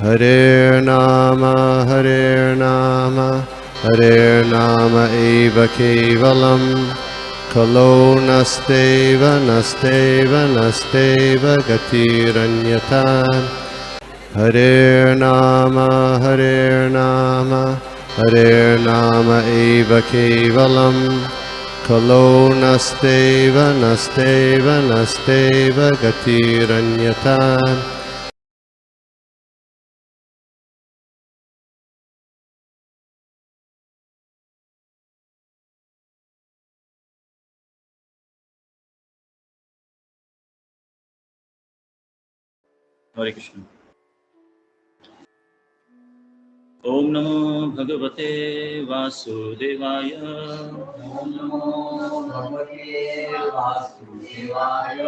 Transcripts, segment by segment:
Hare Nama Hare Nama eva kevalam Kalo nasteva nasteva nasteva gatiranyatan Hare Nama Hare Nama eva kevalam Kalo nasteva nasteva nasteva gatiranyatan हरे कृष्ण। ओम नमो भगवते वासुदेवाय। ओम नमो भगवते वासुदेवाय।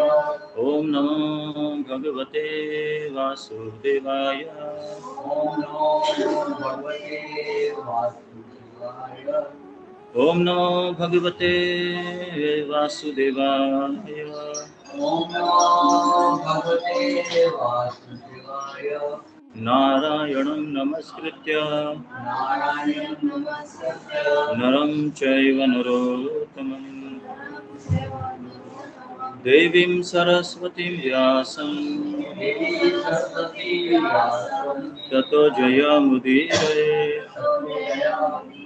ओम नमो भगवते वासुदेवाय। ओम नमो भगवते वासुदेवाय। ओम नमो भगवते वासुदेवाय। ओम नमो भगवते वासुदेवाय। नारायणं नमस्कृत्य नारायणं नमस्कृत्य नरं चैव नरोत्तमं देवीं सरस्वतीं व्यासं देवी सरस्वती व्यासं ततो जयमुदीरये। तत्त्वजयामि।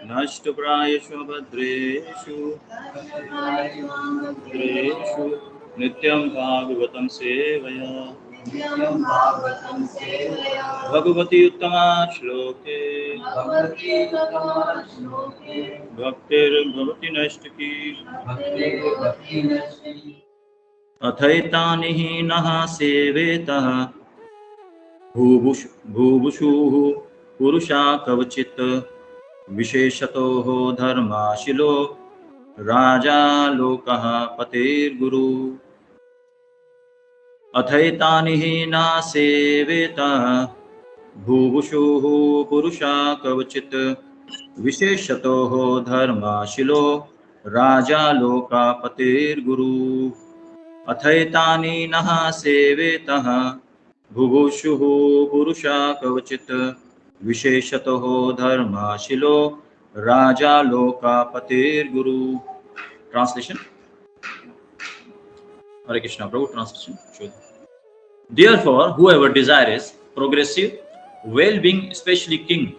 नष्टप्रायेषु भद्रेषु नित्यं भागवतं सेवया नित्यं भागवतं सेवया। भगवती उत्तमा श्लोके भगवती उत्तमा श्लोके भक्तिर्भवति नैष्टिकी भक्ति नश्यति। अथैतानि हि नः सेवेतः भूभुषुः पुरुषा कवचित् विशेषतो धर्माशिलो राजा लोकः पतेर्गुरु। अथैतानि हि न सेवेतः भूभुषुः पुरुषा कवचित् विशेषतो धर्माशिलो राजा लोकापतेर्गुरु। अथैतानि नः सेवेतः भुभुषुः पुरुषा कवचित् विशेषतो धर्माशिलो राजा लोकापतेर्गुरु। Translation. Hare Krishna. Prabhu, translation. Sure. Therefore, whoever desires progressive well-being, especially king,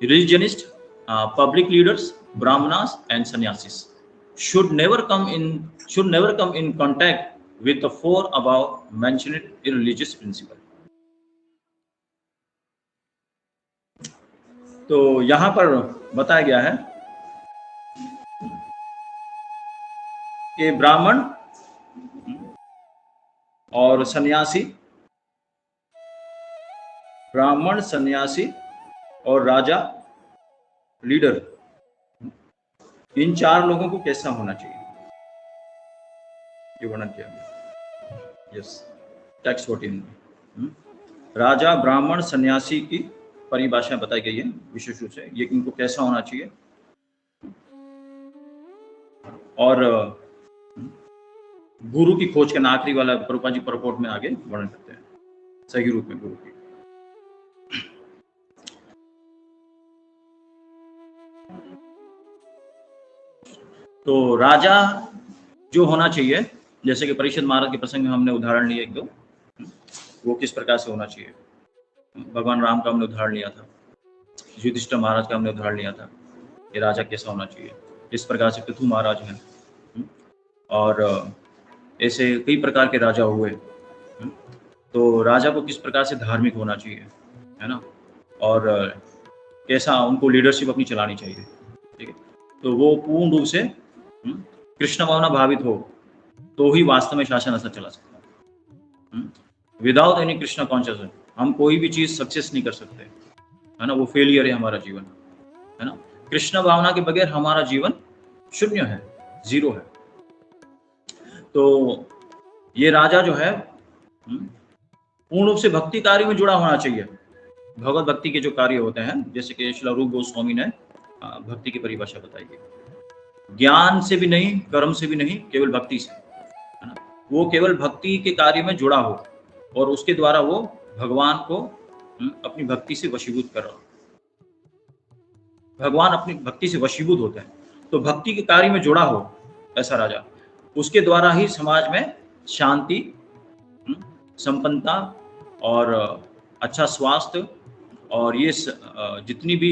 religionists, public leaders, brahmanas, and sannyasis, should never come in contact with the four above mentioned irreligious principle. तो यहाँ पर बताया गया है कि ब्राह्मण और सन्यासी, ब्राह्मण, सन्यासी और राजा, लीडर, इन चार लोगों को कैसा होना चाहिए, ये वर्णन किया गया। यस, टेक्स्ट 14 में राजा, ब्राह्मण, सन्यासी की परिभाषा बताई गई है विशेष रूप से, ये इनको कैसा होना चाहिए। और गुरु की खोज करना, आखिरी वाला प्रभुपाद जी प्रपोर्ट में आगे वर्णन करते हैं सही रूप में गुरु की। तो राजा जो होना चाहिए, जैसे कि परीक्षित महाराज के प्रसंग में हमने उदाहरण लिए एक दो, वो किस प्रकार से होना चाहिए। भगवान राम का हमने उदाहरण लिया था, युधिष्ठिर महाराज का हमने उदाहरण लिया था, ये राजा कैसा होना चाहिए। इस प्रकार से पृथु महाराज हैं और ऐसे कई प्रकार के राजा हुए। तो राजा को किस प्रकार से धार्मिक होना चाहिए, है ना, और कैसा उनको लीडरशिप अपनी चलानी चाहिए, ठीक है। तो वो पूर्ण रूप से कृष्ण भावना भावित हो तो ही वास्तव में शासन ऐसा चला सकता है। विदाउट एनी कृष्ण कॉन्शियसनेस हम कोई भी चीज सक्सेस नहीं कर सकते, है ना, वो फेलियर है हमारा जीवन, है ना। कृष्ण भावना के बगैर हमारा जीवन शून्य है, जीरो है। तो ये राजा जो है पूर्ण रूप से भक्ति कार्य में जुड़ा होना चाहिए। भगवत भक्ति के जो कार्य होते हैं, जैसे कि श्रील रूप गोस्वामी ने भक्ति की परिभाषा बताई है, ज्ञान से भी नहीं, कर्म से भी नहीं, केवल भक्ति से, है ना। वो केवल भक्ति के कार्य में जुड़ा हो और उसके द्वारा वो भगवान को अपनी भक्ति से वशीभूत कर रहा हो। भगवान अपनी भक्ति से वशीभूत होते हैं, तो भक्ति के कार्य में जुड़ा हो ऐसा राजा, उसके द्वारा ही समाज में शांति, संपन्नता और अच्छा स्वास्थ्य और ये जितनी भी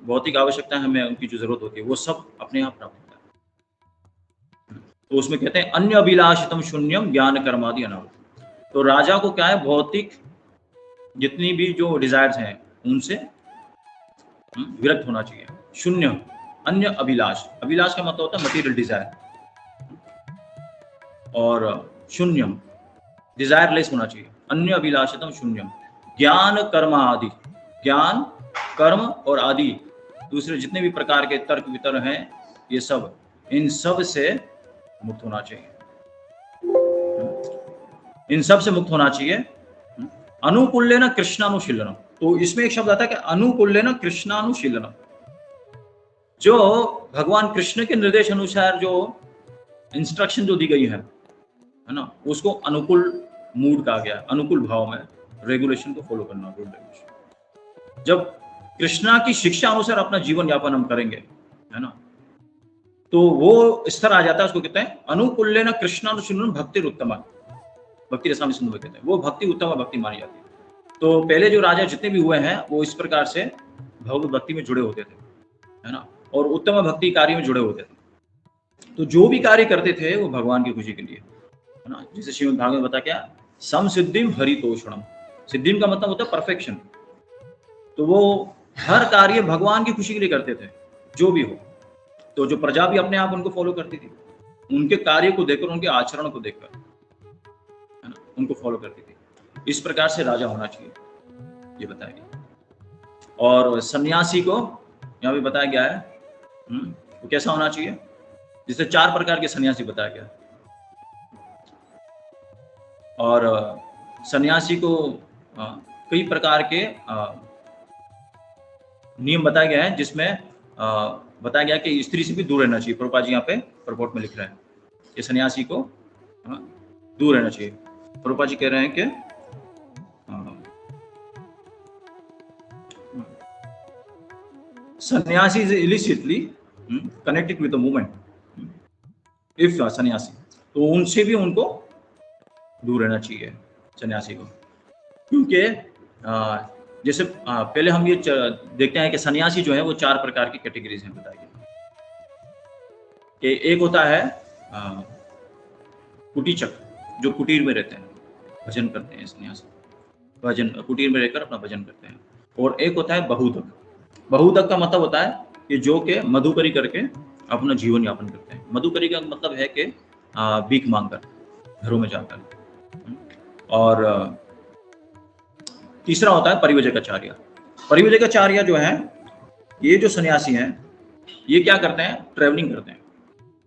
भौतिक आवश्यकताएं हमें उनकी जो जरूरत होती है वो सब अपने आप प्राप्त होता है। तो उसमें कहते हैं अन्य अभिलाषितम शून्यम ज्ञान कर्मादि अनावृत। तो राजा को क्या है, भौतिक जितनी भी जो डिजायर्स हैं उनसे विरक्त होना चाहिए। शून्य अन्य अभिलाष, अभिलाष का मतलब होता है मटेरियल डिजायर, और शून्यम डिजायरलेस होना चाहिए। अन्य अभिलाषितम शून्यम ज्ञान कर्म आदि, ज्ञान कर्म और आदि दूसरे जितने भी प्रकार के तर्क वितर्क हैं ये सब, इन सब से मुक्त होना चाहिए, इन सब से मुक्त होना चाहिए। अनुकूल्येन कृष्णानुशीलनम, तो इसमें एक शब्द आता है कि अनुकूल्येन कृष्णानुशीलनम, जो भगवान कृष्ण के निर्देश अनुसार जो इंस्ट्रक्शन जो दी गई है ना, उसको अनुकूल मूड कहा गया, अनुकूल भाव में रेगुलेशन को फॉलो करना, रूल रेगुलेशन। जब कृष्णा की शिक्षा अनुसार अपना जीवन यापन हम करेंगे, है ना, तो वो स्तर आ जाता है, उसको कहते हैं अनुकूल्येन कृष्णानुशीलनम भक्ति उत्तमा, भक्ति रसामि सिंधु कहते हैं, वो भक्ति उत्तम भक्ति मानी जाती है। तो पहले जो राजा जितने भी हुए हैं वो इस प्रकार से भगवत भक्ति में जुड़े होते थे, है ना, और उत्तम भक्ति कार्य में जुड़े होते थे। तो जो भी कार्य करते थे वो भगवान की खुशी के लिए, है ना। जैसे श्रीमद् भागवत बता क्या, सम सिद्धिम हरितोषणम, सिद्धिम का मतलब होता है परफेक्शन। तो वो हर कार्य भगवान की खुशी के लिए करते थे, जो भी हो। तो जो प्रजा भी अपने आप उनको फॉलो करती थी, उनके कार्य को देखकर, उनके आचरण को देखकर, है ना, उनको फॉलो करती थी। इस प्रकार से राजा होना चाहिए, ये बताया गया। और सन्यासी को यहाँ भी बताया गया है, वो कैसा होना चाहिए, जिससे 4 प्रकार के सन्यासी बताया गया। और सन्यासी को कई प्रकार के नियम बताया गया है, जिसमें बताया गया कि स्त्री से भी दूर रहना चाहिए। प्रभुपाद जी यहाँ पे प्रपोर्ट में लिख रहे हैं कि सन्यासी को दूर रहना चाहिए। प्रभुपाद जी कह रहे हैं कि सन्यासी is illicitly connected with the movement if सन्यासी, तो उनसे भी उनको दूर रहना चाहिए सन्यासी को, क्योंकि जैसे पहले हम ये देखते हैं कि सन्यासी जो है वो 4 प्रकार की कैटेगरीज हैं बताई गई। कि एक होता है कुटीचक, जो कुटीर में रहते हैं, भजन करते हैं सन्यासी, भजन कुटीर में रहकर अपना भजन करते हैं। और एक होता है बहुदक, बहुदक का मतलब होता है कि जो के मधुकरी करके अपना जीवन यापन करते हैं। मधुकरी का मतलब है कि भीख मांगकर घरों में जाकर। और तीसरा होता है परिव्रजकाचार्य। परिव्रजकाचार्य जो है, ये जो सन्यासी हैं, ये क्या करते हैं, ट्रैवलिंग करते हैं,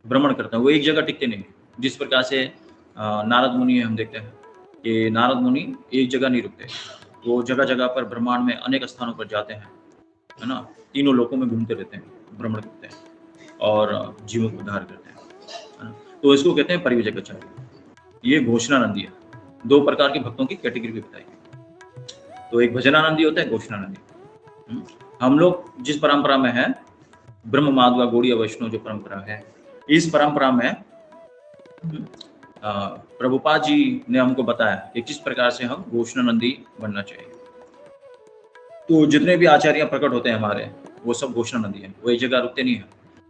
भ्रमण करते हैं, वो एक जगह टिकते नहीं। जिस प्रकार से नारद मुनि हम देखते हैं कि नारद मुनि एक जगह नहीं रुकते, वो जगह जगह पर ब्रह्मांड में अनेक स्थानों पर जाते हैं, है ना, तीनों लोकों में घूमते रहते हैं, भ्रमण करते हैं और जीवों को उद्धार करते हैं, है ना। तो इसको कहते हैं परिव्रजकाचार्य। ये घोषणानंदी है। 2 प्रकार के भक्तों की कैटेगरी भी बताई। तो एक भजनानंदी होता है, घोषणानंदी। हम लोग जिस परंपरा में है, ब्रह्म माधवा गौड़ीय वैष्णव जो परंपरा है, इस परंपरा में प्रभुपाद जी ने हमको बताया कि किस प्रकार से हम घोषणानंदी बनना चाहिए। तो जितने भी आचार्य प्रकट होते हैं हमारे, वो सब घोषणानंदी हैं। वो एक जगह रुकते नहीं है,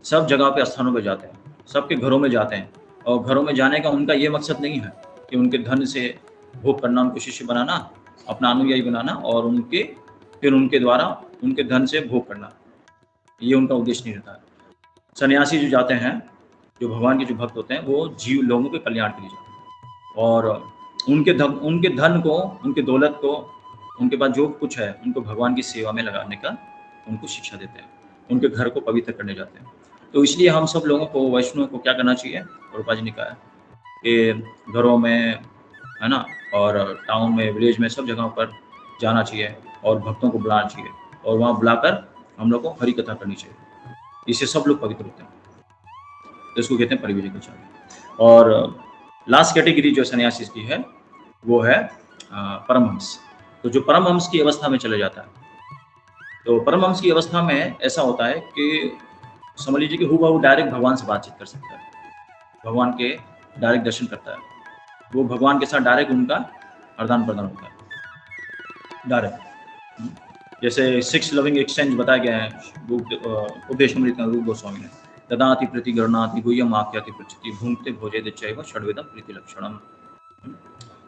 सब जगह पे स्थानों पे जाते हैं, सबके घरों में जाते हैं। और घरों में जाने का उनका ये मकसद नहीं है कि उनके धन से भोग करना, उनको शिष्य बनाना, अपना अनुयायी बनाना और फिर उनके द्वारा उनके धन से भोग करना, ये उनका उद्देश्य नहीं रहता है। सन्यासी जो जाते हैं, जो भगवान के जो भक्त होते हैं, वो जीव लोगों के कल्याण के लिए जाते हैं और उनके धन को, उनके दौलत को, उनके पास जो कुछ है, उनको भगवान की सेवा में लगाने का उनको शिक्षा देते हैं, उनके घर को पवित्र करने जाते हैं। तो इसलिए हम सब लोगों को, वैष्णव को क्या करना चाहिए, प्रभुपाद जी ने कहा कि घरों में, है ना, और टाउन में, विलेज में, सब जगहों पर जाना चाहिए और भक्तों को बुलाना चाहिए और वहाँ बुलाकर हम लोग को हरि कथा करनी चाहिए। इससे सब लोग पवित्र होते हैं। तो इसको कहते हैं परिव्रजकाचार्य। और लास्ट कैटेगरी जो सन्यासी की है वो है परमहंस। तो जो परमहंस की अवस्था में चले जाता है, तो परमहंस की अवस्था में ऐसा होता है कि समझ लीजिए कि हूबहू डायरेक्ट भगवान से बातचीत कर सकता है, भगवान के डायरेक्ट दर्शन करता है, वो भगवान के साथ डायरेक्ट उनका आदान प्रदान होता है डायरेक्ट। जैसे 6 लविंग एक्सचेंज बताया गया है उपदेशामृत में रूप गोस्वामी ने, ददाति प्रीति गणनाति गुह्यम आख्याति प्रचिति भूंगते भोजे चैव षड्वेदम प्रीति लक्षणम।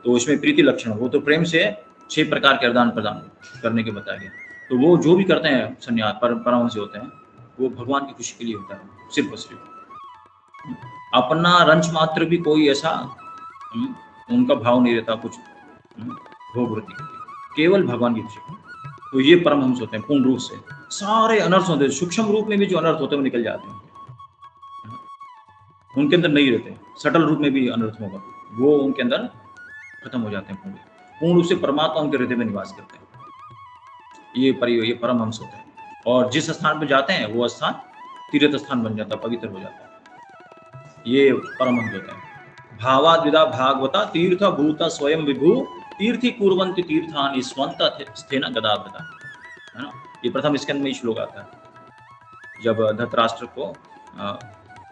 तो इसमें प्रीति लक्षण, वो तो प्रेम से 6 प्रकार के आदान प्रदान करने के बताया गया। तो वो जो भी करते हैं संन्यास परमहंस से होते हैं, वो भगवान की खुशी के लिए होता है, सिर्फ और सिर्फ अपना रंच मात्र भी कोई ऐसा उनका भाव नहीं रहता कुछ भोग वृत्ति के लिए, केवल भगवान की खुशी। तो ये परमहंस होते हैं पूर्ण रूप से। सारे अनर्थ होते हैं, सूक्ष्म रूप में भी जो अनर्थ होते हैं वो निकल जाते हैं, उनके अंदर नहीं रहते। सटल रूप में भी अनर्थ होगा वो उनके अंदर खत्म हो जाते हैं, पूर्ण रूप से परमात्मा उनके हृदय में निवास करते हैं। ये परमहंस होते हैं। और जिस स्थान पर जाते हैं वो स्थान तीर्थ स्थान बन जाता है, पवित्र हो जाता है। ये परमहंस होते हैं। भावाद्विदा भागवता तीर्थ भूता स्वयं विभु तीर्थी कुर्वन्ति तीर्थानि स्वंत स्थेन गदाभृता, है ना। ये प्रथम स्कंद में श्लोक आता है, जब धृतराष्ट्र को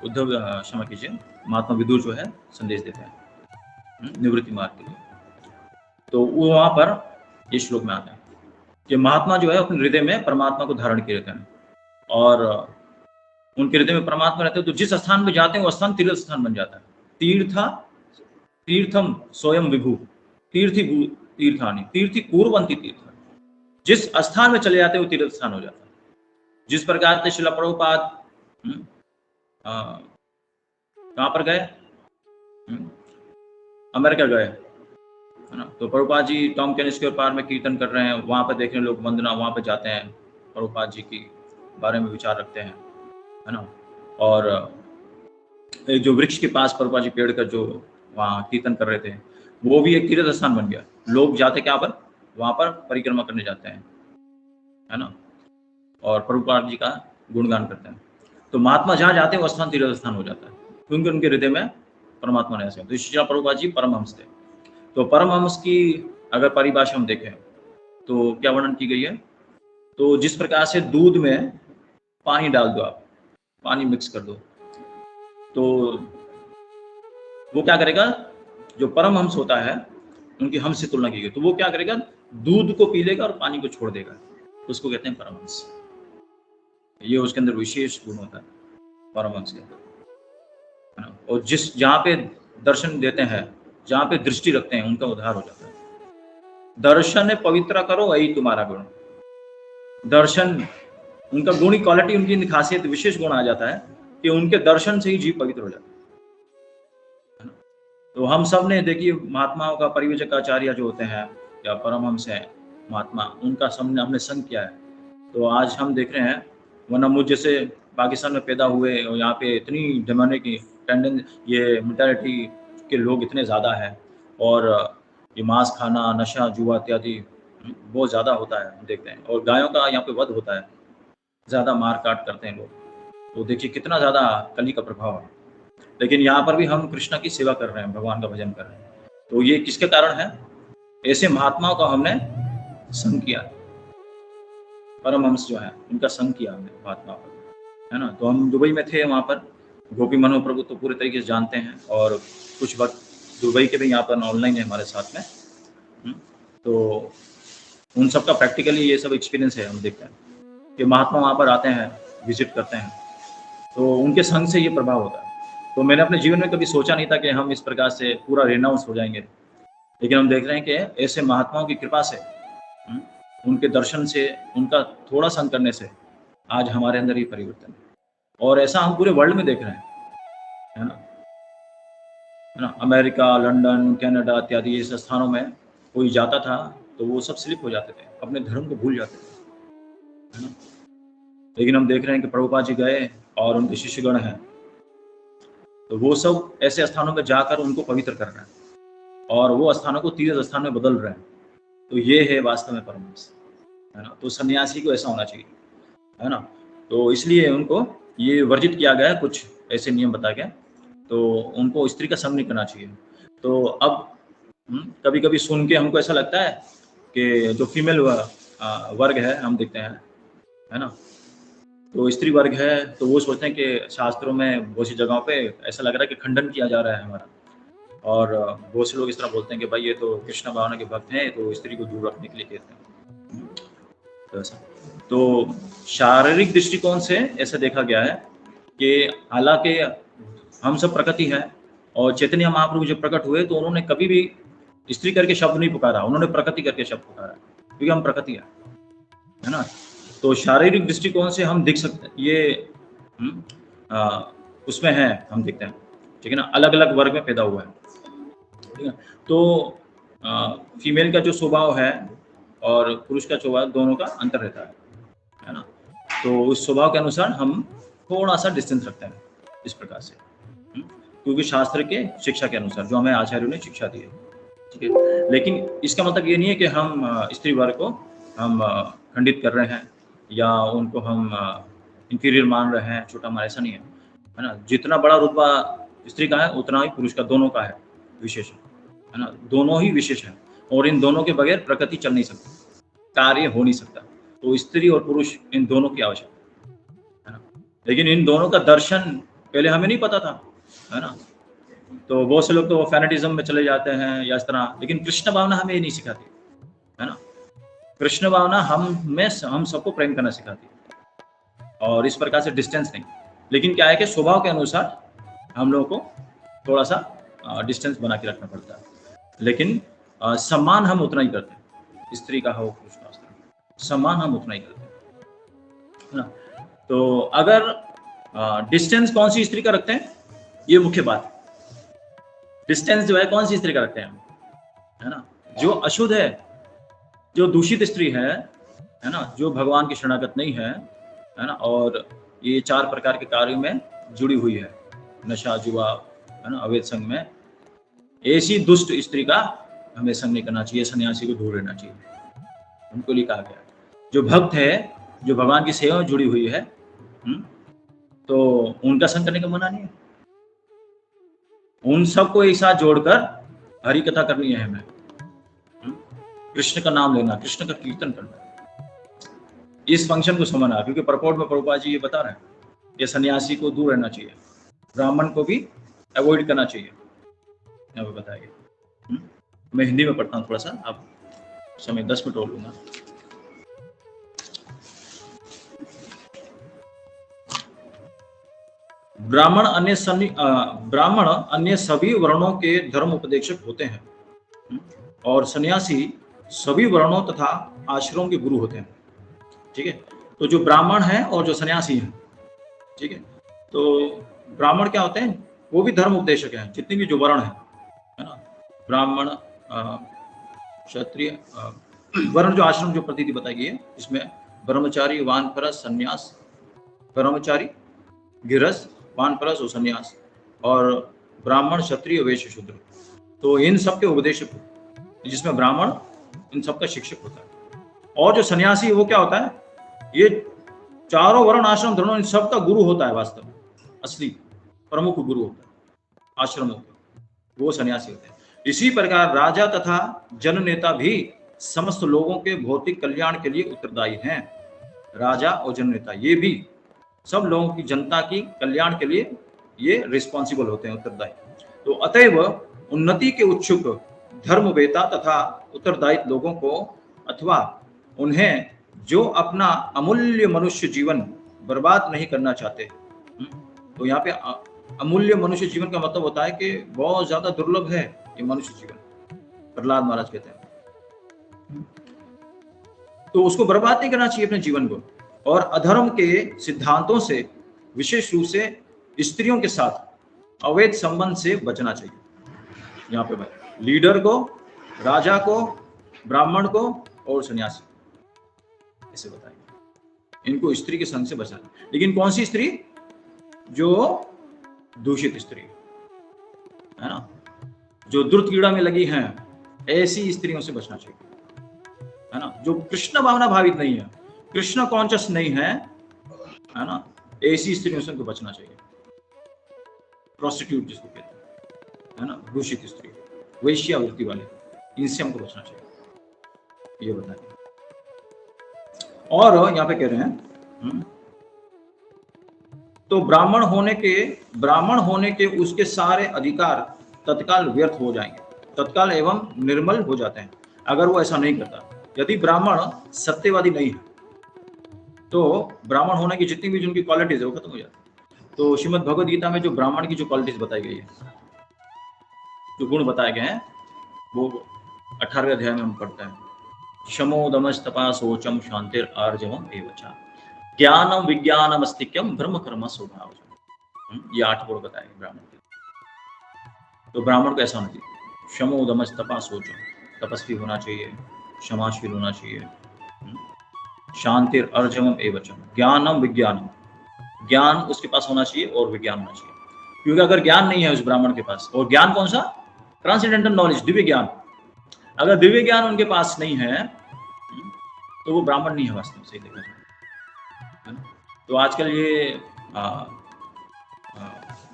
उद्धव क्षमा कीजिए महात्मा विदुर जो है संदेश देते हैं निवृत्ति मार्ग के लिए। तो वो वहां पर ये श्लोक में आता है कि महात्मा जो है अपने हृदय में परमात्मा को धारण किए रहते हैं, और उनके हृदय में परमात्मा रहते हैं। तो जिस स्थान पे जाते हैं वो स्थान तीर्थ स्थान बन जाता है। तीर्थम स्वयं विभु तीर्थानि तीर्थी कुर्वन्ति तीर्थ, जिस स्थान में चले जाते हैं वो तीर्थ स्थान हो जाता है। जिस प्रकार से श्रील प्रभुपाद कहाँ पर गए, अमेरिका गए, है ना। तो प्रभुपाद जी टॉम कैनिस के पार में कीर्तन कर रहे हैं, वहां पर देखने लोग वंदना, वहां पर जाते हैं, प्रभुपाद जी की बारे में विचार रखते हैं, है ना। और एक जो वृक्ष के पास प्रभुपाद जी पेड़ का जो वहाँ कीर्तन कर रहे थे, वो भी एक तीर्थ स्थान बन गया। लोग जाते क्या पर, वहां पर परिक्रमा करने जाते हैं, है ना, और प्रभुपाद जी का गुणगान करते हैं। तो महात्मा जहाँ जाते हैं वो स्थान तीर्थ स्थान हो जाता है, क्योंकि उनके हृदय में परमात्मा ने ऐसे। तो श्रील प्रभुपाद जी परमहंस थे। तो परमहंस की अगर परिभाषा हम देखें तो क्या वर्णन की गई है, तो जिस प्रकार से दूध में पानी डाल दो, आप पानी मिक्स कर दो, तो वो क्या करेगा, जो परमहंस होता है उनकी हंस से तुलना की गई, तो वो क्या करेगा, दूध को पी लेगा और पानी को छोड़ देगा, उसको कहते हैं परमहंस। ये उसके अंदर विशेष गुण होता है परमहंस के अंदर, है ना। और जहाँ पे दर्शन देते हैं, जहाँ पे दृष्टि रखते हैं, उनका उद्धार हो जाता है। दर्शन पवित्र करो यही तुम्हारा गुण। दर्शन उनका गुणी क्वालिटी, उनकी खासियत, विशेष गुण आ जाता है कि उनके दर्शन से ही जीव पवित्र हो जाता है। तो हम सब ने देखिए महात्माओं का परिवचक आचार्य जो होते हैं या परमहंस है महात्मा, उनका हमने संग किया है। तो आज हम देख रहे हैं, वरना मुझ जैसे पाकिस्तान में पैदा हुए और यहाँ पे इतनी डिमांड की टेंडेंस, ये मेंटालिटी के लोग इतने ज़्यादा है, और ये मांस खाना, नशा, जुआ इत्यादि बहुत ज़्यादा होता है, हम देखते हैं। और गायों का यहाँ पे वध होता है, ज़्यादा मार काट करते हैं लोग। तो देखिए कितना ज़्यादा कली का प्रभाव है। लेकिन यहाँ पर भी हम कृष्ण की सेवा कर रहे हैं, भगवान का भजन कर रहे हैं। तो ये किसके कारण है, ऐसे महात्माओं का हमने संग किया, परमहंस जो है उनका संग किया हमने महात्मा पर, है ना। तो हम दुबई में थे, वहाँ पर गोपी मनोहर प्रभु तो पूरे तरीके से जानते हैं, और कुछ वक्त दुबई के भी यहाँ पर ऑनलाइन है हमारे साथ में। तो उन सब का प्रैक्टिकली ये सब एक्सपीरियंस है, हम देखते हैं कि महात्मा वहाँ पर आते हैं, विजिट करते हैं, तो उनके संग से ये प्रभाव होता है। तो मैंने अपने जीवन में कभी सोचा नहीं था कि हम इस प्रकार से पूरा रेनाउंस हो जाएंगे, लेकिन हम देख रहे हैं कि ऐसे महात्माओं की कृपा से, उनके दर्शन से, उनका थोड़ा संग करने से आज हमारे अंदर ही परिवर्तन है। और ऐसा हम पूरे वर्ल्ड में देख रहे हैं, है ना। अमेरिका, लंदन, कनाडा इत्यादि ऐसे स्थानों में कोई जाता था तो वो सब स्लिप हो जाते थे, अपने धर्म को भूल जाते थे, है ना। लेकिन हम देख रहे हैं कि प्रभुपाद जी गए और उनके शिष्यगण हैं, तो वो सब ऐसे स्थानों में जाकर उनको पवित्र कर रहे हैं और वो स्थानों को तीर्थ स्थान में बदल रहे हैं। तो ये है वास्तव में परमहंस, है ना। तो सन्यासी को ऐसा होना चाहिए, है ना। तो इसलिए उनको ये वर्जित किया गया है, कुछ ऐसे नियम बताया गया। तो उनको स्त्री का संग नहीं करना चाहिए। तो अब कभी कभी सुन के हमको ऐसा लगता है कि जो फीमेल वर्ग है हम देखते हैं, है ना, तो स्त्री वर्ग है, तो वो सोचते हैं कि शास्त्रों में बहुत सी जगहों पे ऐसा लग रहा है कि खंडन किया जा रहा है हमारा, और बहुत से लोग इस तरह बोलते हैं कि भाई ये तो कृष्ण भावना के भक्त हैं, तो स्त्री को दूर रखने के लिए कहते हैं। तो ऐसा, तो शारीरिक दृष्टिकोण से ऐसा देखा गया है कि हालांकि हम सब प्रकृति है, और चैतन्य महाप्रभु जब प्रकट हुए तो उन्होंने कभी भी स्त्री करके शब्द नहीं पुकारा, उन्होंने प्रकृति करके शब्द पुकारा, क्योंकि हम प्रकृति है ना। तो शारीरिक दृष्टिकोण से हम देख सकते हैं ये उसमें है, हम देखते हैं, ठीक है ना, अलग अलग वर्ग में पैदा हुआ है, ठीक है। तो फीमेल का जो स्वभाव है और पुरुष का स्वभाव, दोनों का अंतर रहता है ना। तो उस स्वभाव के अनुसार हम थोड़ा सा डिस्टेंस रखते हैं इस प्रकार से, क्योंकि शास्त्र के शिक्षा के अनुसार जो हमें आचार्यों ने शिक्षा दी है, ठीक है। लेकिन इसका मतलब ये नहीं है कि हम स्त्री वर्ग को हम खंडित कर रहे हैं या उनको हम इंफीरियर मान रहे हैं, छोटा मान, ऐसा नहीं है ना। जितना बड़ा रुतबा स्त्री का है उतना ही पुरुष का, दोनों का है विशेष, है ना, दोनों ही विशेष है, और इन दोनों के बगैर प्रकृति चल नहीं सकती, कार्य हो नहीं सकता। तो स्त्री और पुरुष इन दोनों की आवश्यकता है ना। लेकिन इन दोनों का दर्शन पहले हमें नहीं पता था, है ना। तो बहुत से लोग तो फैनेटिज्म में चले जाते हैं या इस तरह, लेकिन कृष्ण भावना हमें ये नहीं सिखाती, है ना। कृष्ण भावना हम सबको प्रेम करना सिखाती है, और इस प्रकार से डिस्टेंस नहीं। लेकिन क्या है कि स्वभाव के अनुसार हम लोगों को थोड़ा सा डिस्टेंस बना के रखना पड़ता है, लेकिन सम्मान हम उतना ही करते हैं, स्त्री का हो पुरुष का हो, सम्मान हम उतना ही करते हैं, है ना। तो अगर डिस्टेंस कौन सी स्त्री का रखते हैं, ये मुख्य बात है। डिस्टेंस जो है कौन सी स्त्री का रखते हैं, है ना, जो अशुद्ध है, जो दूषित स्त्री है ना, जो भगवान की शरणागत नहीं है ना, और ये 4 प्रकार के कार्यों में जुड़ी हुई है, नशा, जुआ, है ना, अवैध संग में, ऐसी दुष्ट स्त्री का हमें संग नहीं करना चाहिए, सन्यासी को दूर रहना चाहिए, उनको लिए कहा गया। जो भक्त है, जो भगवान की सेवा में जुड़ी हुई है, तो उनका संग करने का मना नहीं है। उन सबको एक साथ जोड़कर हरि कथा करनी है हमें, कृष्ण का नाम लेना, कृष्ण का कीर्तन करना, इस फंक्शन को समझना। क्योंकि परपोर्ट में प्रभुपाद जी ये बता रहे हैं, ये सन्यासी को दूर रहना चाहिए, ब्राह्मण को भी अवॉइड करना चाहिए, यहाँ पे बताइए। मैं हिंदी में पढ़ता हूँ थोड़ा सा, आप समय 10 मिनट और लूंगा। ब्राह्मण अन्य सभी वर्णों के धर्म उपदेशक होते हैं, और सन्यासी सभी वर्णों तथा आश्रमों के गुरु होते हैं, ठीक है। तो जो ब्राह्मण है और जो सन्यासी है, ठीक है, तो ब्राह्मण क्या होते हैं, वो भी धर्म उपदेशक हैं, जितने भी जो वर्ण है ना, ब्राह्मण, क्षत्रिय, वर्ण जो आश्रम जो प्रतीति बताई गई है, इसमें ब्रह्मचारी, वानप्रस्थ, सन्यास, ब्रह्मचारी, गृहस्थ, वानप्रस्थ और सन्यास, और ब्राह्मण, क्षत्रिय, वैश्य, शूद्र। तो इन सब के उपदेशक, जिसमें ब्राह्मण इन सब का शिक्षक होता है, और जो सन्यासी वो क्या होता है, ये चारों वर्ण आश्रम धर्म इन सब का गुरु होता है, वास्तव में असली प्रमुख गुरु होता है आश्रमों का, वो सन्यासी होते हैं। इसी प्रकार राजा तथा जननेता भी समस्त लोगों के भौतिक कल्याण के लिए उत्तरदायी हैं। राजा और जननेता ये भी सब लोगों की, जनता की कल्याण के लिए ये रिस्पॉन्सिबल होते हैं, उत्तरदायी। तो अतएव उन्नति के उत्सुक धर्मवेता तथा उत्तरदायित्व लोगों को, अथवा उन्हें जो अपना अमूल्य मनुष्य जीवन बर्बाद नहीं करना चाहते, तो यहाँ पे अमूल्य मनुष्य जीवन का मतलब होता है कि बहुत ज्यादा दुर्लभ है ये मनुष्य जीवन, प्रहलाद महाराज कहते हैं, तो उसको बर्बाद नहीं करना चाहिए अपने जीवन को, और अधर्म के सिद्धांतों से, विशेष रूप से स्त्रियों के साथ अवैध संबंध से बचना चाहिए। यहाँ पे लीडर को, राजा को, ब्राह्मण को और सन्यासी, ऐसे बताएंगे, इनको स्त्री के संग से बचना। लेकिन कौन सी स्त्री, जो दूषित स्त्री है ना, जो दुर्त कीड़ा में लगी हैं, ऐसी स्त्रियों से बचना चाहिए, है ना, जो कृष्ण भावना भावित नहीं है, कृष्ण कॉन्शियस नहीं है ना, ऐसी स्त्रियों से उनको बचना चाहिए। प्रोस्टिट्यूट जिसको कहते हैं, है ना, दूषित स्त्री, वैश्यावृत्ति वाले, इनसे हमको बचना चाहिए। ये बताएंगे। और यहाँ पे कह रहे हैं तो ब्राह्मण होने के उसके सारे अधिकार तत्काल व्यर्थ हो जाएंगे, तत्काल एवं निर्मल हो जाते हैं अगर वो ऐसा नहीं करता। यदि ब्राह्मण सत्यवादी नहीं है तो ब्राह्मण होने की जितनी भी उनकी क्वालिटीज है वो खत्म हो जाती है। तो श्रीमद् भगवद गीता में जो ब्राह्मण की जो क्वालिटीज बताई गई है, जो गुण बताए गए हैं, वो 18वें अध्याय में हम पढ़ते हैं। शमो दमस्तपा शोचम शांतिर आर्जवम एवचा ज्ञानम विज्ञानम अस्तिक्यम ब्रह्म कर्म स्वभाव। ये 8 गुण बताए ब्राह्मण के। तो ब्राह्मण को ऐसा होना चाहिए, शमो दमस्तपा शोचम, तपस्वी होना चाहिए, क्षमाशील होना चाहिए, शांतिर अर्जवम एवचम ज्ञानम विज्ञानम, ज्ञान उसके पास होना चाहिए और विज्ञान होना चाहिए। क्योंकि अगर ज्ञान नहीं है उस ब्राह्मण के पास, और ज्ञान कौन सा? ट्रांसेंडेंटल नॉलेज, दिव्य ज्ञान। अगर दिव्य ज्ञान उनके पास नहीं है तो वो ब्राह्मण नहीं है वास्तव में, सही देखा जाए। तो आजकल ये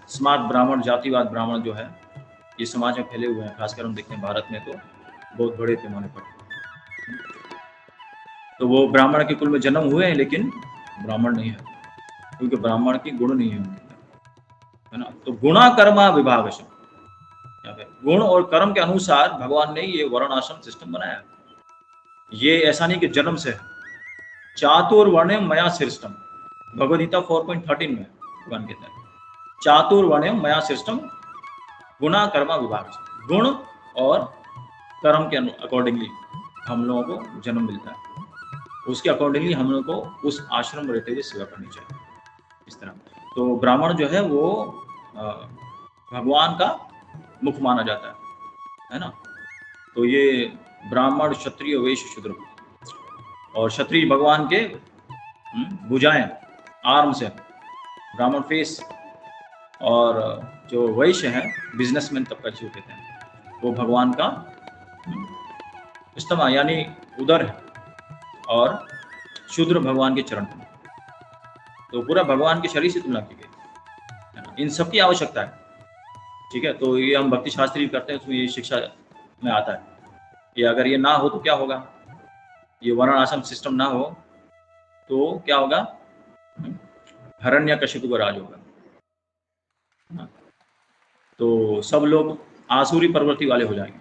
स्मार्ट ब्राह्मण, जातिवाद ब्राह्मण जो है, ये समाज में फैले हुए हैं। खासकर हम देखते हैं भारत में तो बहुत बड़े पैमाने पर। तो वो ब्राह्मण के कुल में जन्म हुए हैं लेकिन ब्राह्मण नहीं है, क्योंकि ब्राह्मण की गुण नहीं है उनके अंदर, है ना। तो गुणा कर्मा विभागशम, गुण और कर्म के अनुसार भगवान ने ये वर्ण आश्रम सिस्टम बनाया। ये ऐसा नहीं कि जन्म से, चातुर्वर्ण्यम मया सृष्टम, भगवद गीता 4.13 में भगवान कहते हैं, चातुर्वर्ण्यम मया सृष्टम गुणा कर्मा विभाग। गुण और कर्म के अकॉर्डिंगली हम लोगों को जन्म मिलता है, उसके अकॉर्डिंगली हम लोगों को उस आश्रम में रहते हुए सेवा करनी चाहिए, इस तरह। तो ब्राह्मण जो है वो भगवान का मुख माना जाता है ना। तो ये ब्राह्मण, क्षत्रिय, वैश्य, शूद्र, और क्षत्रिय भगवान के भुजाएं, आर्म्स है, ब्राह्मण फेस, और जो वैश्य है बिजनेसमैन तबका जिसे कहते हैं, वो भगवान का स्तमा यानी उदर है, और शूद्र भगवान के चरण है। तो पूरा भगवान के शरीर से तुलना की गई, इन सबकी आवश्यकता है, ठीक है। तो ये हम भक्ति शास्त्री करते हैं, तो ये शिक्षा में आता है। ये अगर ये ना हो तो क्या होगा, ये वर्ण आश्रम सिस्टम ना हो तो क्या होगा, हिरण्यकशिपु का राज होगा। तो सब लोग आसुरी प्रवृत्ति वाले हो जाएंगे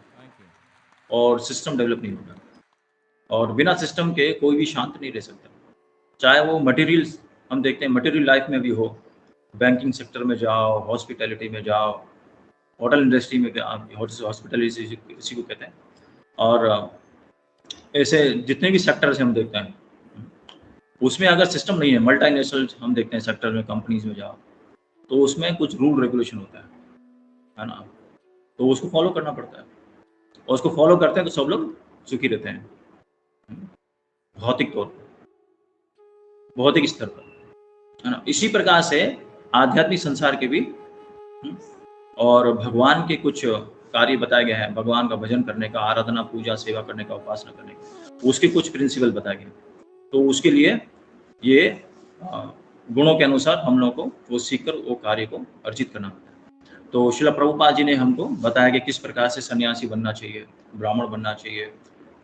और सिस्टम डेवलप नहीं होगा। और बिना सिस्टम के कोई भी शांत नहीं रह सकता, चाहे वो मटेरियल, हम देखते हैं मटेरियल लाइफ में भी हो, बैंकिंग सेक्टर में जाओ, हॉस्पिटैलिटी में जाओ, होटल इंडस्ट्री में, हॉस्पिटैलिटी इसी को कहते हैं, और ऐसे जितने भी सेक्टर्स हम देखते हैं, उसमें अगर सिस्टम नहीं है, मल्टीनेशनल हम देखते हैं सेक्टर में, कंपनीज में जाओ, तो उसमें कुछ रूल रेगुलेशन होता है ना, तो उसको फॉलो करना पड़ता है, और उसको फॉलो करते हैं तो सब लोग सुखी रहते हैं, भौतिक तौर पर, भौतिक स्तर पर, है ना। इसी प्रकार से आध्यात्मिक संसार के भी और भगवान के कुछ कार्य बताए गए हैं, भगवान का भजन करने का, आराधना, पूजा, सेवा करने का, उपासना करने का, उसके कुछ प्रिंसिपल बताए गए। तो उसके लिए ये गुणों के अनुसार हम लोगों को वो सीखकर वो कार्य को अर्जित करना होता है। तो श्रील प्रभुपाद जी ने हमको बताया कि किस प्रकार से सन्यासी बनना चाहिए, ब्राह्मण बनना चाहिए,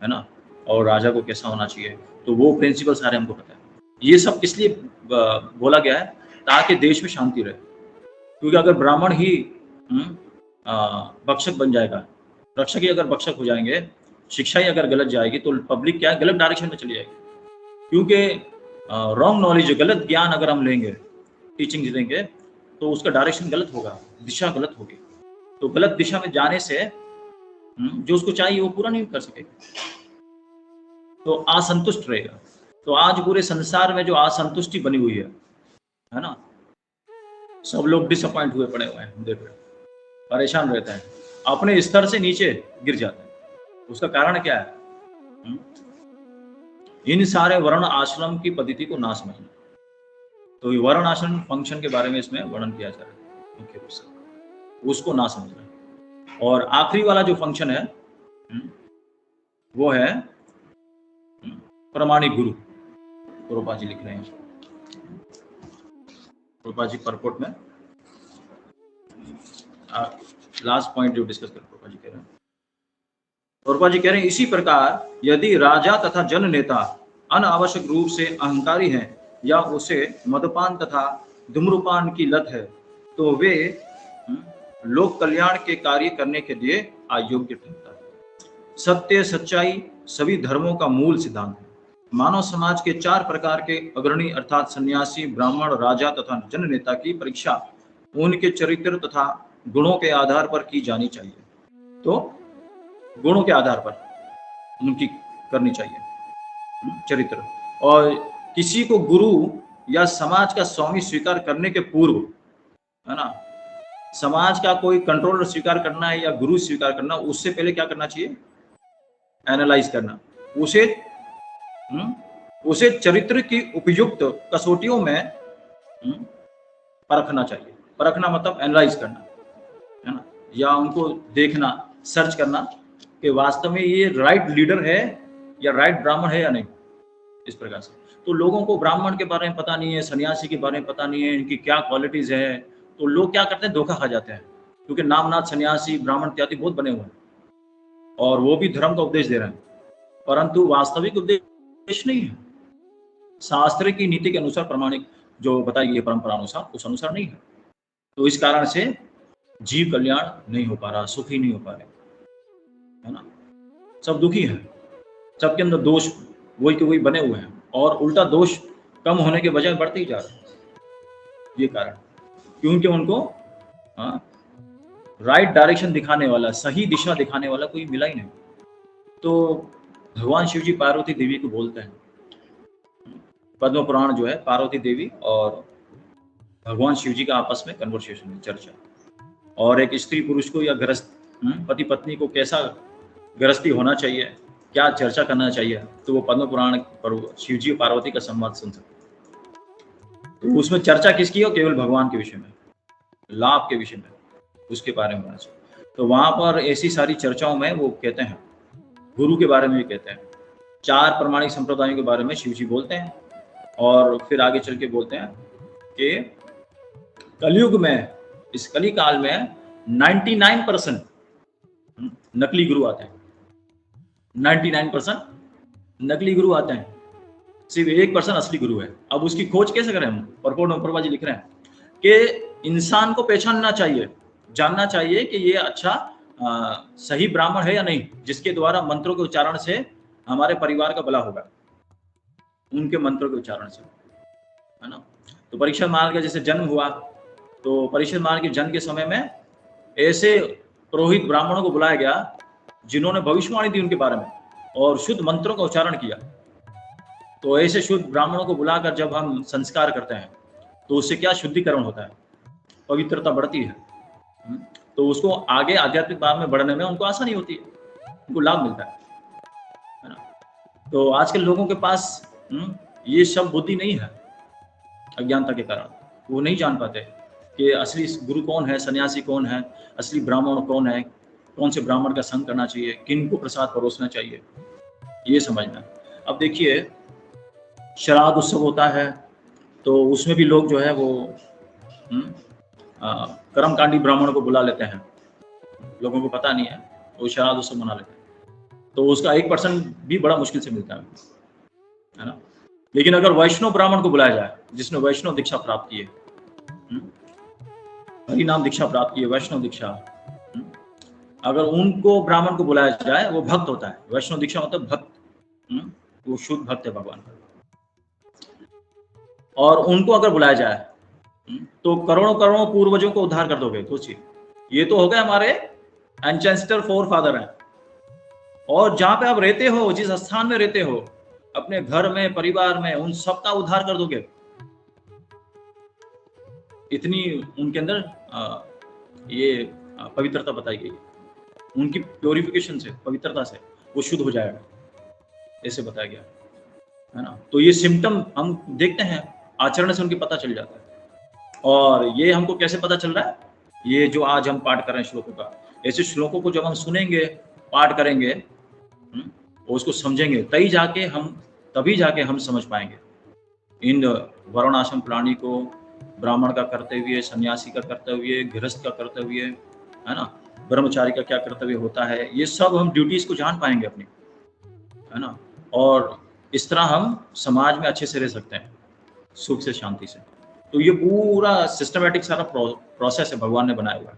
है ना, और राजा को कैसा होना चाहिए। तो वो प्रिंसिपल सारे हमको पता है। ये सब इसलिए बोला गया है ताकि देश में शांति रहे, क्योंकि अगर ब्राह्मण ही भक्षक बन जाएगा, रक्षक ही अगर भक्षक हो जाएंगे, शिक्षा ही अगर गलत जाएगी, तो पब्लिक क्या गलत डायरेक्शन में चली जाएगी। क्योंकि रॉन्ग नॉलेज, गलत ज्ञान अगर हम लेंगे, टीचिंग लेंगे, तो उसका डायरेक्शन गलत होगा, दिशा गलत होगी। तो गलत दिशा में जाने से जो उसको चाहिए वो पूरा नहीं कर सकेगा, तो असंतुष्ट रहेगा। तो आज पूरे संसार में जो असंतुष्टि बनी हुई है ना, सब लोग डिसअपॉइंट हुए पड़े हुए हैं, देख रहे, परेशान रहते हैं, अपने स्तर से नीचे गिर जाते हैं। उसका कारण क्या है? इन सारे वर्ण आश्रम की पद्धति को ना समझना। तो ये वर्ण आश्रम फंक्शन के बारे में इसमें वर्णन किया जा रहा है मुख्य रूप से, उसको ना समझना। और आखिरी वाला जो फंक्शन है वो है प्रमाणिक गुरु। प्रभुपाद जी लिख रहे हैं, प्रभुपाद जी परपोर्ट में लास्ट पॉइंट जो डिस्कस कर प्रभुपाद जी कह रहे हैं, प्रभुपाद जी कह रहे हैं इसी प्रकार यदि राजा तथा जन नेता अनावश्यक रूप से अहंकारी हैं या उसे मदपान तथा धूम्रपान की लत है तो वे लोक कल्याण के कार्य करने के लिए अयोग्य ठहरता है। सत्य सच्चाई सभी धर्मों का मूल सिद्धांत है। मानव समाज के 4 प्रकार के अग्रणी अर्थात सन्यासी, ब्राह्मण, राजा तथा जन नेता की परीक्षा उनके चरित्र तथा गुणों के आधार पर की जानी चाहिए। तो गुणों के आधार पर उनकी करनी चाहिए चरित्र। और किसी को गुरु या समाज का स्वामी स्वीकार करने के पूर्व, है ना, समाज का कोई कंट्रोलर स्वीकार करना है या गुरु स्वीकार करना, उससे पहले क्या करना चाहिए? एनालाइज करना, उसे चरित्र की उपयुक्त कसौटियों में परखना चाहिए। परखना मतलब एनालाइज करना, है ना, या उनको देखना, सर्च करना कि वास्तव में ये राइट लीडर है या राइट ब्राह्मण है या नहीं। इस प्रकार से तो लोगों को ब्राह्मण के बारे में पता नहीं है, सन्यासी के बारे में पता नहीं है, इनकी क्या क्वालिटीज है, तो लोग क्या करते हैं? धोखा खा जाते हैं, क्योंकि नामनाथ सन्यासी, ब्राह्मण इत्यादि बहुत बने हुए हैं और वो भी धर्म का उपदेश दे रहे हैं, परंतु वास्तविक उपदेश नहीं है। शास्त्र की नीति के अनुसार, प्रमाणिक जो बताई गई परंपरा अनुसार, उस अनुसार नहीं है। तो इस कारण से जीव कल्याण नहीं हो पा रहा, सुखी नहीं हो पा रहे, है ना, सब दुखी है, सबके अंदर दोष वही के वही बने हुए हैं और उल्टा दोष कम होने के बजाय बढ़ते ही जा रहे हैं। ये कारण क्योंकि उनको राइट डायरेक्शन दिखाने वाला, सही दिशा दिखाने वाला कोई मिला ही नहीं। तो भगवान शिव जी पार्वती देवी को बोलते हैं, पद्म पुराण जो है, पार्वती देवी और भगवान शिव जी का आपस में कन्वर्सेशन है, चर्चा। और एक स्त्री पुरुष को या गृहस्थ पति पत्नी को कैसा गृहस्थी होना चाहिए, क्या चर्चा करना चाहिए, तो वो पद्म पुराण पर शिव जी और पार्वती का संवाद सुन सकते। तो उसमें चर्चा किसकी हो? केवल भगवान के विषय में, लाभ के विषय में, उसके बारे में होना चाहिए। तो वहां पर ऐसी सारी चर्चाओं में वो कहते हैं, गुरु के बारे में भी कहते हैं, 4 प्रमाणिक संप्रदायों के बारे में शिव जी बोलते हैं। और फिर आगे चल के बोलते हैं कि कलयुग में, इस कली काल में 99% नकली गुरु आते हैं। 99% नकली गुरु आते हैं, सिर्फ 1% असली गुरु है। अब उसकी खोज कैसे करें हम? प्रभुपाद जी लिख रहे हैं कि इंसान को पहचानना चाहिए, जानना चाहिए कि ये अच्छा सही ब्राह्मण है या नहीं, जिसके द्वारा मंत्रों के उच्चारण से हमारे परिवार का भला होगा, उनके मंत्रों के उच्चारण से, है ना। तो परीक्षित महाराज का जैसे जन्म हुआ, तो परीक्षित महाराज के जन्म के समय में ऐसे पुरोहित ब्राह्मणों को बुलाया गया जिन्होंने भविष्यवाणी दी उनके बारे में और शुद्ध मंत्रों का उच्चारण किया। तो ऐसे शुद्ध ब्राह्मणों को बुलाकर जब हम संस्कार करते हैं तो उससे क्या शुद्धिकरण होता है, पवित्रता बढ़ती है। तो उसको आगे आध्यात्मिक मार्ग में बढ़ने में उनको आसानी होती है, उनको लाभ मिलता है ना। तो आजकल लोगों के पास ये सब बुद्धि नहीं है, अज्ञानता के कारण वो नहीं जान पाते कि असली गुरु कौन है, सन्यासी कौन है, असली ब्राह्मण कौन है, कौन से ब्राह्मण का संग करना चाहिए, किन को प्रसाद परोसना चाहिए, ये समझना। अब देखिए, श्राद्ध उत्सव होता है तो उसमें भी लोग जो है वो कर्मकांडी ब्राह्मण को बुला लेते हैं, लोगों को पता नहीं है, वो श्राद्ध उत्सव मना लेते हैं। तो उसका 1% भी बड़ा मुश्किल से मिलता है ना। लेकिन अगर वैष्णव ब्राह्मण को बुलाया जाए, जिसने वैष्णव दीक्षा प्राप्त की है, हरि नाम दीक्षा प्राप्त की है, वैष्णव दीक्षा, अगर उनको ब्राह्मण को बुलाया जाए, वो भक्त होता है। वैष्णव दीक्षा मतलब भक्त, वो शुद्ध भक्त है भगवान का। और उनको अगर बुलाया जाए तो करोड़ों करोड़ों पूर्वजों को उद्धार कर दोगे। सोचिए, ये तो हो गए हमारे एंसेस्टर फोर फादर हैं। और जहां पे आप रहते हो, जिस स्थान में रहते हो, अपने घर में, परिवार में, उन सबका उद्धार कर दोगे। इतनी उनके अंदर ये पवित्रता बताई गई, उनकी प्योरिफिकेशन से, पवित्रता से वो शुद्ध हो जाएगा, ऐसे बताया गया है ना। तो ये सिम्टम हम देखते हैं, आचरण से उनकी पता चल जाता है। और ये हमको कैसे पता चल रहा है? ये जो आज हम पाठ कर रहे हैं श्लोकों का, ऐसे श्लोकों को जब हम सुनेंगे, पाठ करेंगे, उसको समझेंगे, तभी जाके हम समझ पाएंगे इन वर्णाश्रम प्राणी को, ब्राह्मण का करते हुए, सन्यासी का करते हुए, गृहस्थ का करते हुए, है ना, ब्रह्मचारी का क्या कर्तव्य होता है, ये सब हम ड्यूटीज को जान पाएंगे अपनी, है ना। और इस तरह हम समाज में अच्छे से रह सकते हैं, सुख से, शांति से। तो ये पूरा सिस्टमेटिक सारा प्रोसेस है भगवान ने बनाया हुआ